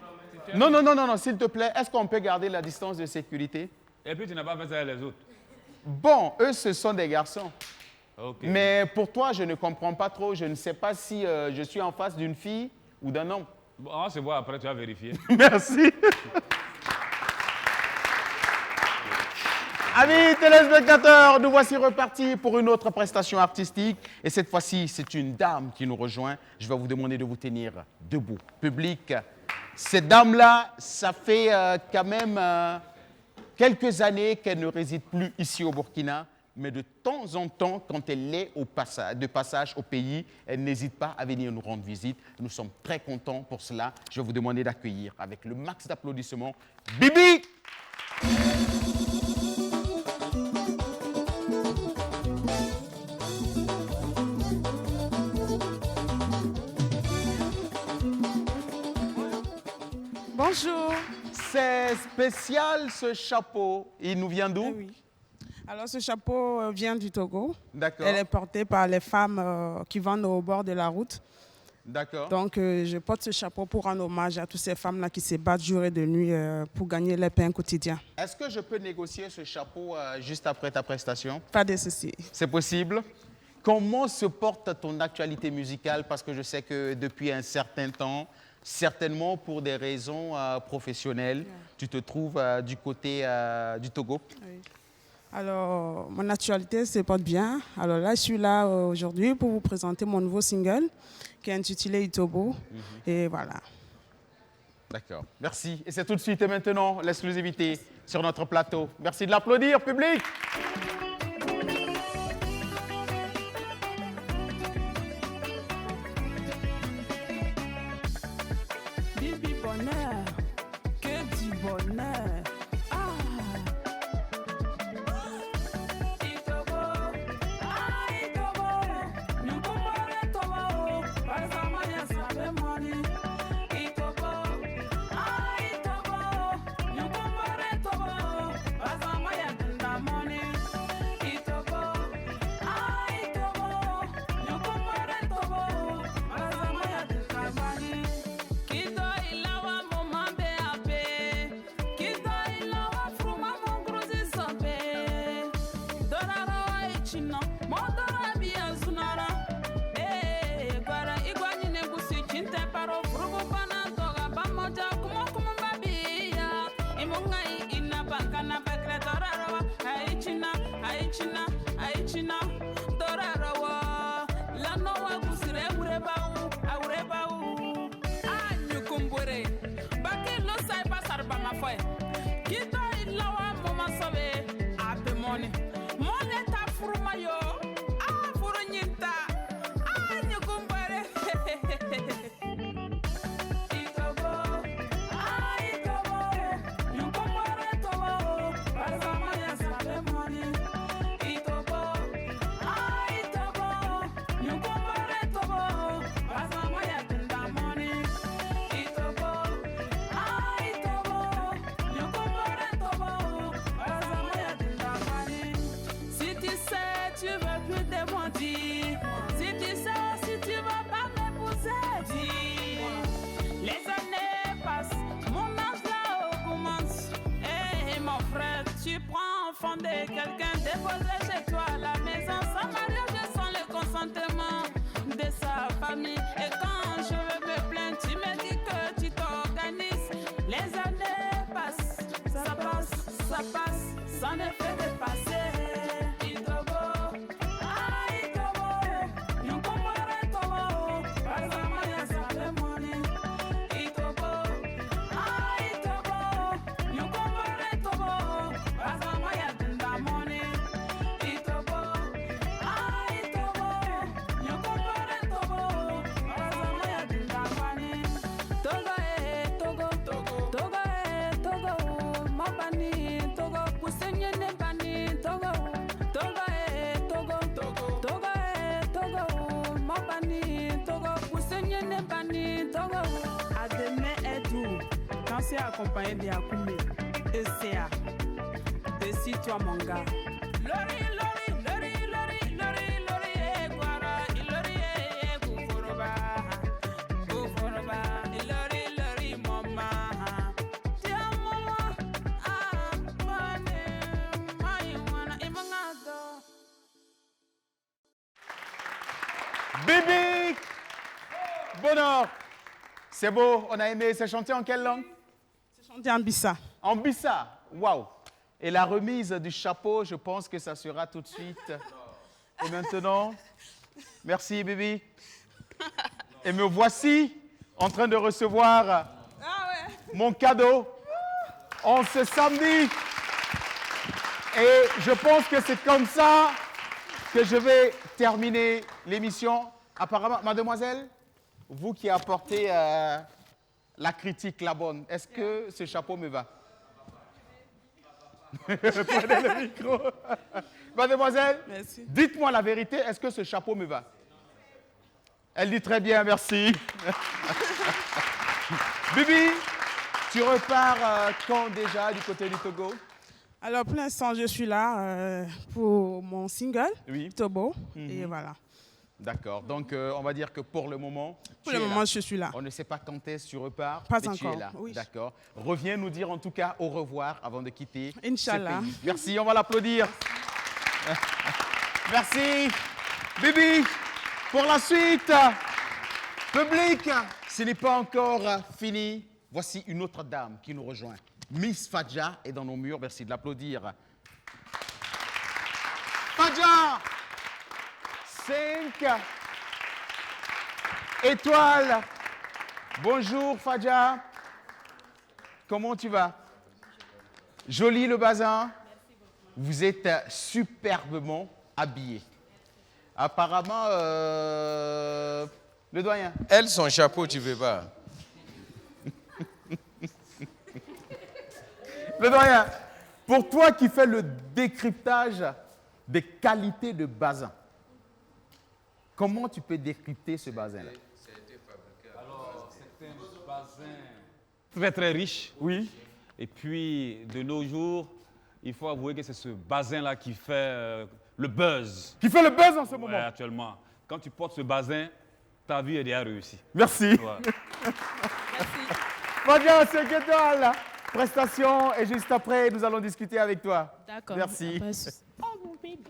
[SPEAKER 2] Non, s'il te plaît, est-ce qu'on peut garder la distance de sécurité?
[SPEAKER 13] Et puis tu n'as pas fait ça avec les autres.
[SPEAKER 2] Bon, eux, ce sont des garçons.
[SPEAKER 13] Okay.
[SPEAKER 2] Mais pour toi, je ne comprends pas trop. Je ne sais pas si je suis en face d'une fille ou d'un homme.
[SPEAKER 13] Bon, on se voit après, tu vas vérifier.
[SPEAKER 2] Merci. Amis téléspectateurs, nous voici repartis pour une autre prestation artistique. Et cette fois-ci, c'est une dame qui nous rejoint. Je vais vous demander de vous tenir debout. Public, cette dame-là, ça fait quand même quelques années qu'elle ne réside plus ici au Burkina. Mais de temps en temps, quand elle est de passage au pays, elle n'hésite pas à venir nous rendre visite. Nous sommes très contents pour cela. Je vais vous demander d'accueillir avec le max d'applaudissements Bibi.
[SPEAKER 16] Bonjour.
[SPEAKER 2] c'est spécial ce chapeau. Il nous vient d'où?
[SPEAKER 1] Oui. Alors ce chapeau vient du Togo.
[SPEAKER 2] D'accord.
[SPEAKER 1] Elle est portée par les femmes qui vendent au bord de la route.
[SPEAKER 2] D'accord.
[SPEAKER 1] Donc je porte ce chapeau pour rendre hommage à toutes ces femmes-là qui se battent jour et de nuit pour gagner leur pain quotidien.
[SPEAKER 2] Est-ce que je peux négocier ce chapeau juste après ta prestation?
[SPEAKER 1] Pas de souci.
[SPEAKER 2] C'est possible? Comment se porte ton actualité musicale? Parce que je sais que depuis un certain temps, certainement pour des raisons professionnelles, tu te trouves du côté du Togo.
[SPEAKER 1] Oui. Alors, mon actualité se porte bien. Alors là, je suis là aujourd'hui pour vous présenter mon nouveau single qui est intitulé Itobo. Et voilà.
[SPEAKER 2] D'accord. Merci. Et c'est tout de suite et maintenant l'exclusivité sur notre plateau. Merci de l'applaudir, public.
[SPEAKER 1] Bibi bonheur, que du bonheur.
[SPEAKER 22] Quelqu'un déposé chez toi à la maison sans mariage sans le consentement de sa famille. Et quand je veux me plaindre, tu me dis que tu t'organises. Les années passent, ça passe, sans effet de passer. C'est accompagné de Yakoumé, ECA. Décide-toi, mon gars. Lori, lori, lori, lori, lori, lori, guara, lori, guforoba, guforoba, lori, lori, mama. Tia mama, mane, wana, imangado.
[SPEAKER 2] Bibi Bonheur. C'est beau, on a aimé. C'est chanté en quelle langue?
[SPEAKER 1] Chanté en Bissa.
[SPEAKER 2] En Bissa, waouh. Et la remise du chapeau, je pense que ça sera tout de suite. Et maintenant, merci Bibi. Et me voici en train de recevoir mon cadeau en ce samedi. Et je pense que c'est comme ça que je vais terminer l'émission. Apparemment, mademoiselle, vous qui apportez la critique, la bonne, est-ce que ce chapeau me va? Prenez le micro. Mademoiselle, dites-moi la vérité, est-ce que ce chapeau me va? Elle dit très bien, merci. Bibi, Tu repars quand déjà du côté du Togo?
[SPEAKER 1] Alors, pour l'instant, je suis là pour mon single, Tobo, et voilà.
[SPEAKER 2] D'accord. Donc, on va dire que pour le moment,
[SPEAKER 1] je suis là.
[SPEAKER 2] On ne sait pas quand est-ce que tu repars,
[SPEAKER 1] Pas
[SPEAKER 2] mais tu es
[SPEAKER 1] encore,
[SPEAKER 2] là.
[SPEAKER 1] oui.
[SPEAKER 2] D'accord. Reviens nous dire en tout cas au revoir avant de quitter
[SPEAKER 1] Inch'Allah.
[SPEAKER 2] ce pays. Merci, on va l'applaudir. Merci. Bibi, pour la suite, public, ce n'est pas encore fini. Voici une autre dame qui nous rejoint. Miss Fadja est dans nos murs. Merci de l'applaudir. Fadja, 5 étoiles. Bonjour Fadja. Comment tu vas? Joli le bazin. Vous êtes superbement habillé. Apparemment, le doyen.
[SPEAKER 3] Elle, son chapeau, tu veux pas?
[SPEAKER 2] Le doyen, pour toi qui fais le décryptage des qualités de bazin, comment tu peux décrypter ce bazin-là?
[SPEAKER 13] Alors, c'est un bazin très très riche.
[SPEAKER 2] Oui.
[SPEAKER 13] Et puis, de nos jours, il faut avouer que c'est ce bazin-là qui fait le buzz.
[SPEAKER 2] Qui fait le buzz en ce moment?
[SPEAKER 13] Actuellement. Quand tu portes ce bazin, ta vie est déjà réussie.
[SPEAKER 2] Merci.
[SPEAKER 13] Ouais.
[SPEAKER 2] Fadja, 5 étoiles. Prestation et juste après, nous allons discuter avec toi.
[SPEAKER 9] D'accord.
[SPEAKER 2] Merci.
[SPEAKER 6] Oh mon bébé.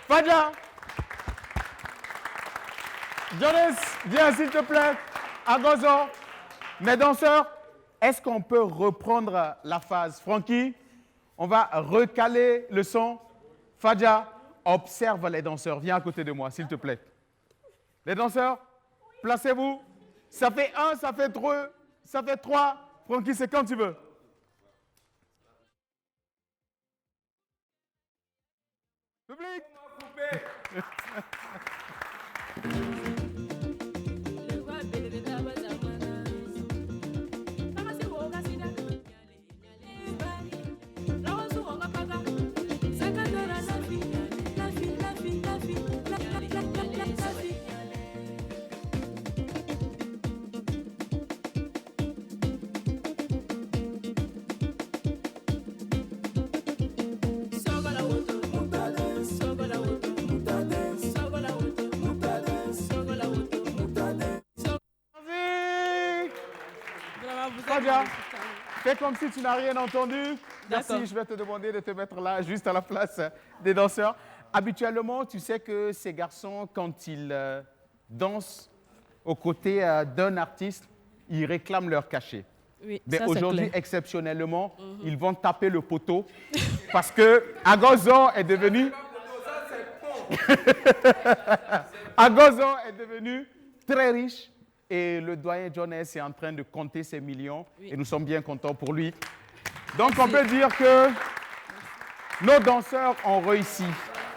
[SPEAKER 2] Fadja, Jonas, viens s'il te plaît. Agozo, Mes danseurs, est-ce qu'on peut reprendre la phase? Francky, on va recaler le son. Fadja, observe les danseurs. Viens à côté de moi, s'il te plaît. Les danseurs, placez-vous. Ça fait 1, ça fait 2, ça fait 3. Francky, c'est quand tu veux. Public. Fadja, fais comme si tu n'as rien entendu. Merci, je vais te demander de te mettre là, juste à la place des danseurs. Habituellement, tu sais que ces garçons, quand ils dansent aux côtés d'un artiste, ils réclament leur cachet.
[SPEAKER 4] Oui,
[SPEAKER 2] mais
[SPEAKER 4] ça,
[SPEAKER 2] aujourd'hui,
[SPEAKER 4] c'est clair.
[SPEAKER 2] exceptionnellement, ils vont taper le poteau parce que Agozo est devenu... Agozo est devenu très riche et le doyen Jones est en train de compter ses millions et nous sommes bien contents pour lui. Donc on peut dire que nos danseurs ont réussi.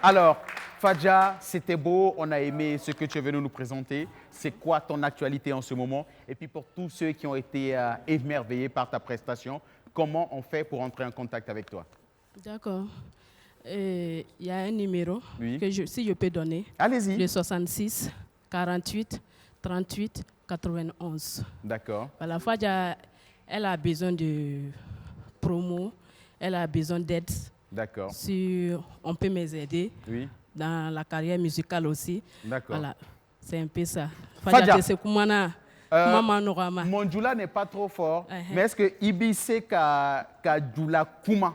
[SPEAKER 2] Alors, Fadja, c'était beau, on a aimé ce que tu es venu nous présenter. C'est quoi ton actualité en ce moment? Et puis pour tous ceux qui ont été émerveillés par ta prestation, comment on fait pour entrer en contact avec toi?
[SPEAKER 4] D'accord. Il y a un numéro que si je peux donner.
[SPEAKER 2] Allez-y.
[SPEAKER 4] Le 66 48 38 91.
[SPEAKER 2] D'accord.
[SPEAKER 4] Voilà, Fadja, elle a besoin de promo, elle a besoin d'aide.
[SPEAKER 2] D'accord.
[SPEAKER 4] Si on peut m'aider dans la carrière musicale aussi.
[SPEAKER 2] D'accord.
[SPEAKER 4] Voilà, c'est un peu ça.
[SPEAKER 2] Fadja,
[SPEAKER 4] Fadja,
[SPEAKER 2] mon Djoula n'est pas trop fort, mais est-ce que Ibi sait qu'à Djoula Kuma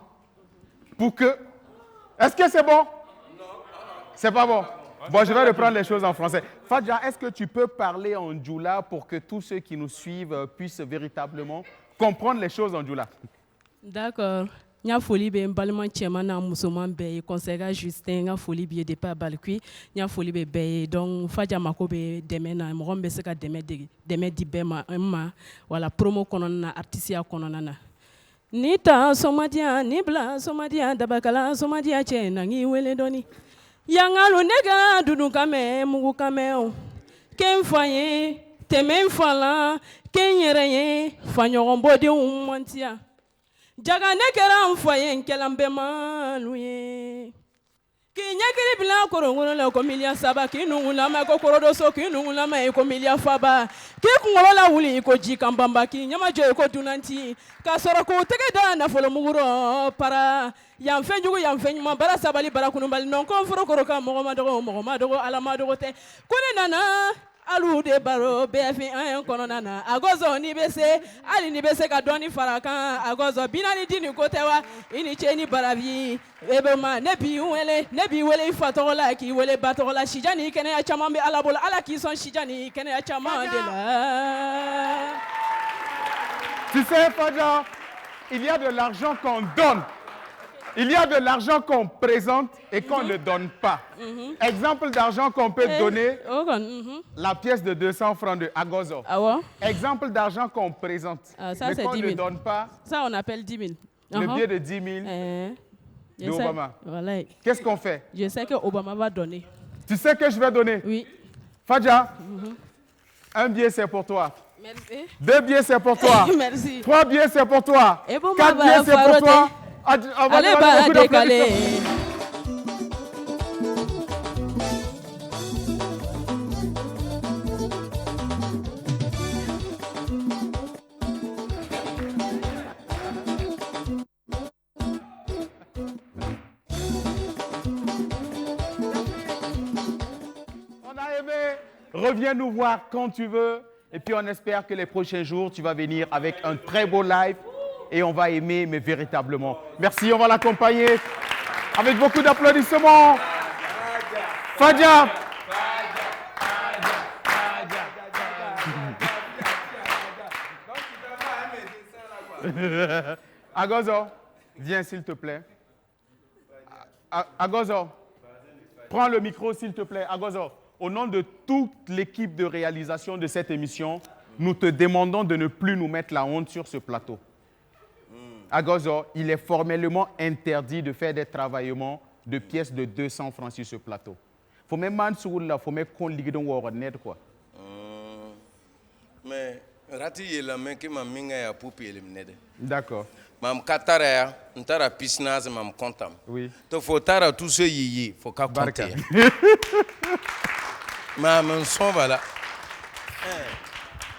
[SPEAKER 2] pour que... Est-ce que c'est bon? C'est pas bon. Bon, je vais reprendre les choses en français. Fadja, est-ce que tu peux parler en Djoula pour que tous ceux qui nous suivent puissent véritablement comprendre les choses en Djoula?
[SPEAKER 4] D'accord. Nya foli be balima cɛman n'a musoman bɛɛ ye conseiller Justin ŋa foli b'i ye depuis a Balikui nya foli bɛ bɛɛ ye donc Fadja mako bɛ dɛmɛ na mɔgɔ min bɛ se ka dɛmɛ di bɛɛ ma wala promo kɔnɔna na artisiya kɔnɔna na ni ta sɔmadiya ni bila sɔmadiya dabakala sɔmadiya cɛ na ŋ'i wele dɔɔni yangalu ne ka dudukan mɛn mugukan mɛn o kɛ n fa ye tɛmɛ n fa la kɛ n yɛrɛ ye faɲɔgɔnbɔdenw mantiya jaga ne kɛra n fa ye n kɛla n bɛɛ malu ye k'i ɲɛkili bila koronkoro la ko miliya saba k'i nugu lamɛn ko korodoso k'i nugu lamɛn ko miliya faba k'i kunkolo la wuli ko jikan banba k'i ɲamajɔ ye ko dunanci k'a sɔrɔ k'u tɛgɛ da nafolomugu rɔ para yan fɛn jugu yan fɛn ɲuman bara sabali bara kunubali nɔn ko n foro koro ka mɔgɔ ma dogo ala ma dogo tɛ ko ne nana alu de baro BFI an ye kɔnɔna na Agozo n'i bɛ se hali n'i bɛ se ka dɔɔni fara kan Agozo binani di nin ko tɛ wa i ni ce ni barabi ebema ne b'i wele i fa tɔgɔ la k'i wele ba tɔgɔ la sija ni kɛnɛya caman bɛ ala bolo ala k'i sɔn sija ni kɛnɛya caman de la.
[SPEAKER 2] Tu sais, Fadja, il y a de l'argent qu'on donne. Il y a de l'argent qu'on présente et qu'on ne donne pas. Exemple d'argent qu'on peut donner, la pièce de 200 francs de Agozo. Exemple d'argent qu'on présente, mais qu'on ne donne pas.
[SPEAKER 4] Ça, on appelle 10 000.
[SPEAKER 2] Le billet de 10 000 d'Obama. Qu'est-ce qu'on fait?
[SPEAKER 4] Je sais que Obama va donner.
[SPEAKER 2] Tu sais que je vais donner?
[SPEAKER 4] Oui.
[SPEAKER 2] Fadja, un billet c'est pour toi.
[SPEAKER 4] Merci.
[SPEAKER 2] 2 billets c'est pour toi.
[SPEAKER 4] Merci.
[SPEAKER 2] 3 billets c'est pour toi. 4 billets c'est pour toi.
[SPEAKER 4] Allez, bah, décaler.
[SPEAKER 2] On a aimé. Reviens nous voir quand tu veux. Et puis on espère que les prochains jours, tu vas venir avec un très beau live. Et on va aimer, mais véritablement. Merci, on va l'accompagner avec beaucoup d'applaudissements. Fadja. Agozo, viens s'il te plaît. Agozo, prends le micro s'il te plaît. Agozo, au nom de toute l'équipe de réalisation de cette émission, nous te demandons de ne plus nous mettre la honte sur ce plateau. Agozo, il est formellement interdit de faire des travaillements de pièces de 200 francs sur ce plateau. Faut même qu'on ligue dans net quoi.
[SPEAKER 3] Mais rati est la main qui m'a mis à poupi éliminer.
[SPEAKER 2] D'accord.
[SPEAKER 3] Mam katara ntara pisnaz mam kontam.
[SPEAKER 2] Oui.
[SPEAKER 3] To faut tara tout ce yiyi, faut qu'à compter. Mam son voilà.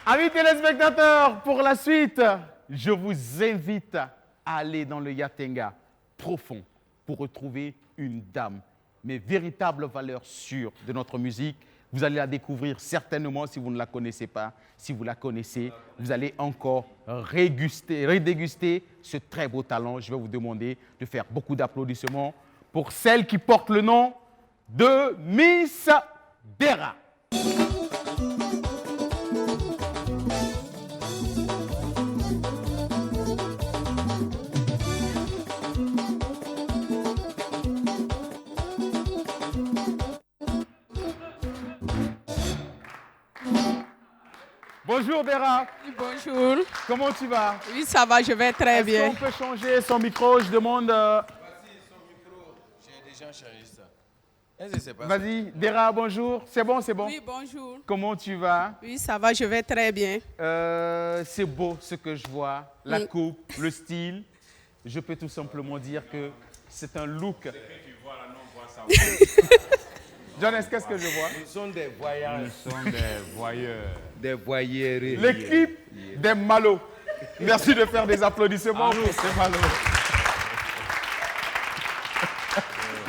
[SPEAKER 2] Amis téléspectateurs, pour la suite, je vous invite à aller dans le Yatenga profond pour retrouver une dame, mais véritable valeur sûre de notre musique. Vous allez la découvrir certainement si vous ne la connaissez pas. Si vous la connaissez, vous allez encore redéguster ce très beau talent. Je vais vous demander de faire beaucoup d'applaudissements pour celle qui porte le nom de Miss Dera. Bonjour Dera.
[SPEAKER 7] Oui, bonjour.
[SPEAKER 2] Comment tu vas?
[SPEAKER 7] Oui, ça va, je vais très bien.
[SPEAKER 2] Est-ce qu'on peut changer son micro? Je demande...
[SPEAKER 3] Voici son micro. J'ai déjà changé ça. Est-ce que c'est pas
[SPEAKER 2] Vas-y, Dera, bonjour. C'est bon, c'est bon?
[SPEAKER 7] Oui, bonjour.
[SPEAKER 2] Comment tu vas?
[SPEAKER 7] Oui, ça va, je vais très bien.
[SPEAKER 2] C'est beau ce que je vois. La coupe, le style. Je peux tout simplement dire que c'est un look. John, qu'est-ce que je vois?
[SPEAKER 3] Nous sommes des voyeurs.
[SPEAKER 13] Nous sommes des voyeurs.
[SPEAKER 3] Des voyeurs.
[SPEAKER 2] L'équipe des Malo. Merci de faire des applaudissements pour ces Malo.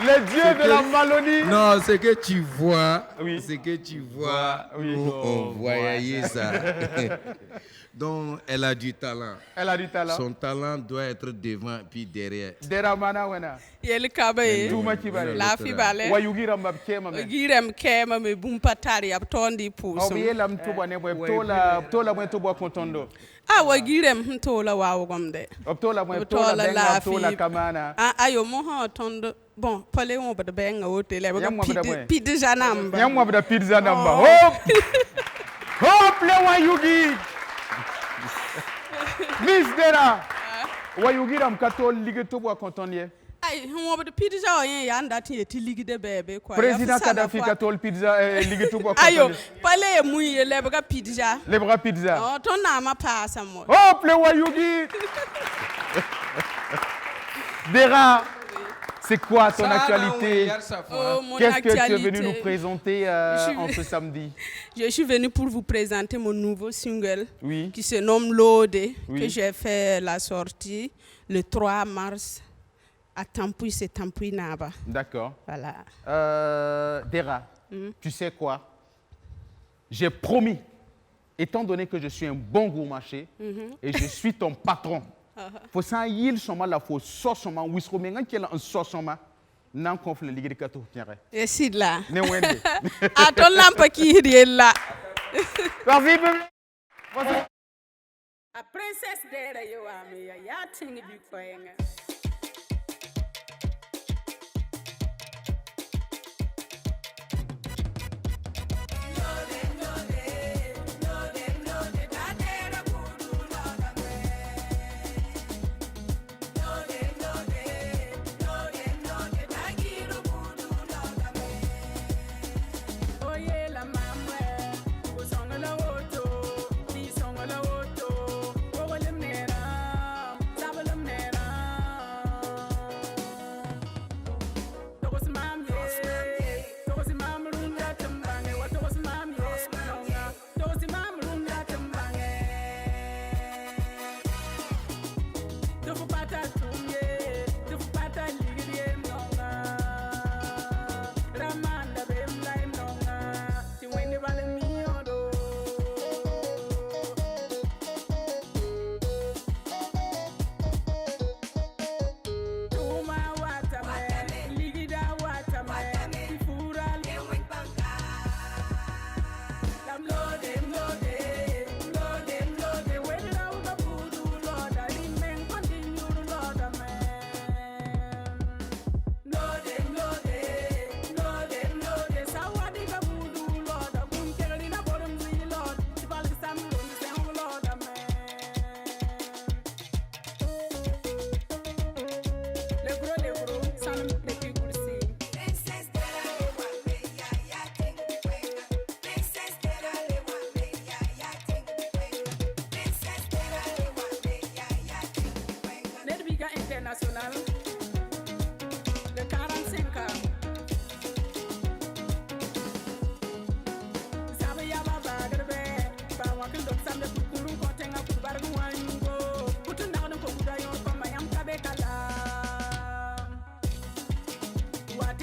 [SPEAKER 2] Les dieux de la Malonie.
[SPEAKER 3] Non, ce que tu vois, ce que tu vois, on voyait ça. Donc, elle a du talent.
[SPEAKER 2] Elle a du talent.
[SPEAKER 3] Son talent doit être devant puis derrière.
[SPEAKER 2] Dera mana wana.
[SPEAKER 7] Yel kabe.
[SPEAKER 2] Tuma kibale.
[SPEAKER 7] La fi bale.
[SPEAKER 2] Wayugira mbakema me.
[SPEAKER 7] Girem kema me bumpatari abtondi puso.
[SPEAKER 2] Obiyela mtubwa ne bwe tola mwe tubwa kontondo.
[SPEAKER 7] Wa girem ntola wawo gomde.
[SPEAKER 2] Optola mwe tola benga tola kamana.
[SPEAKER 7] Ayo mo tondo. Bon, pale on bada benga hotele pizza namba.
[SPEAKER 2] Yamwa bada pizza namba. Hop. Hop le wayugi. Miss Dera, wayugira mkatol ligue tobwa kontonye.
[SPEAKER 7] Ay, on bada pizza o yen yanda ti ligue de bebe kwa.
[SPEAKER 2] Président Kadhafi katol pizza ligue tobwa kontonye.
[SPEAKER 7] Ayo, pale muye lebra pizza.
[SPEAKER 2] Lebra pizza.
[SPEAKER 7] Oh, ton nama passa mo.
[SPEAKER 2] Hop le wayugi. Dera, c'est quoi ton actualité? Qu'est-ce que tu es venu nous présenter en ce samedi?
[SPEAKER 7] Je suis venu pour vous présenter mon nouveau single qui se nomme Lode, que j'ai fait la sortie le 3 mars à Tampuy, c'est Tampuy Naba.
[SPEAKER 2] D'accord.
[SPEAKER 7] Voilà.
[SPEAKER 2] Dera, tu sais quoi? J'ai promis, étant donné que je suis un bon gourmaché et je suis ton patron, faut ça yil soma la faut sosoma wisro menga kela un sosoma nan konfle ligiri ka to tiare
[SPEAKER 7] et si là
[SPEAKER 2] ne wende
[SPEAKER 7] a ton lampe qui est là
[SPEAKER 2] vas-y
[SPEAKER 7] a princesse Dera yo ame ya tingi bi koyenga.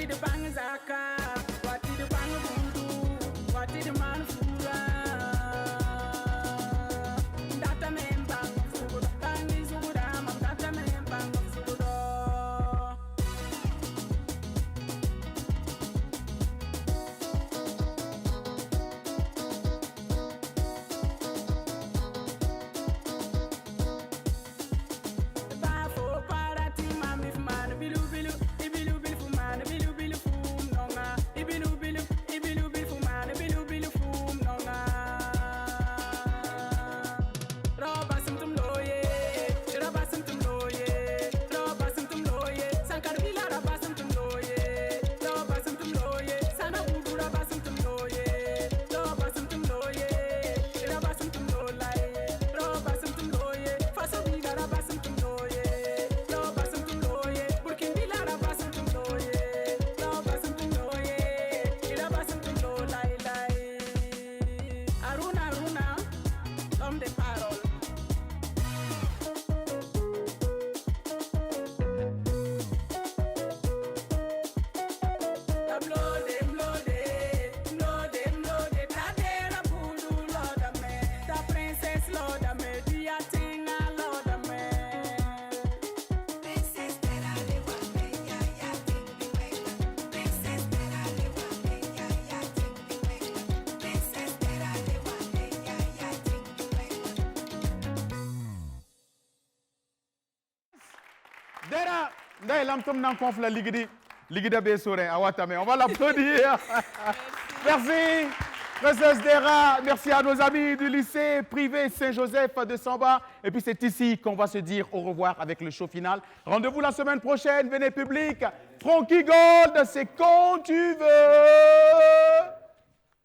[SPEAKER 22] Wati the bang zaka, wati the bang voodoo, wati the man fura. Data men bang suguda, tangi suguda, mam data men bang suguda. Bafo parati mami fumana bilu bilu, ibilu bilu fumana bilu bilu fum nonga, ibilu bilu fumana bilu bilu fum nonga. Roba simtum loye, shiraba simtum loye, roba simtum loye, sankar bila raba simtum loye, roba simtum loye, sana budu raba simtum loye, roba simtum loye, shiraba simtum lolai, roba simtum loye, faso bila raba simtum loye, roba simtum loye, burkin bila raba simtum loye, roba simtum loye, shiraba simtum lolai lai. Aruna Aruna, l'homme des paroles. Mlode, tadera pudu loda me, ta princess loda me, dia tinga loda me. Princess tera le wame ya ya tingi wela, princess tera le wame ya ya tingi wela, princess tera le wame ya ya tingi wela.
[SPEAKER 2] Dera, ndai lamtum nan konfla ligidi, ligida besore, awatame. On va l'applaudir. Merci, Princesse Dera. Merci à nos amis du lycée privé Saint-Joseph de Samba. Et puis c'est ici qu'on va se dire au revoir avec le show final. Rendez-vous la semaine prochaine. Venez public. Frankie Gold, c'est quand tu veux.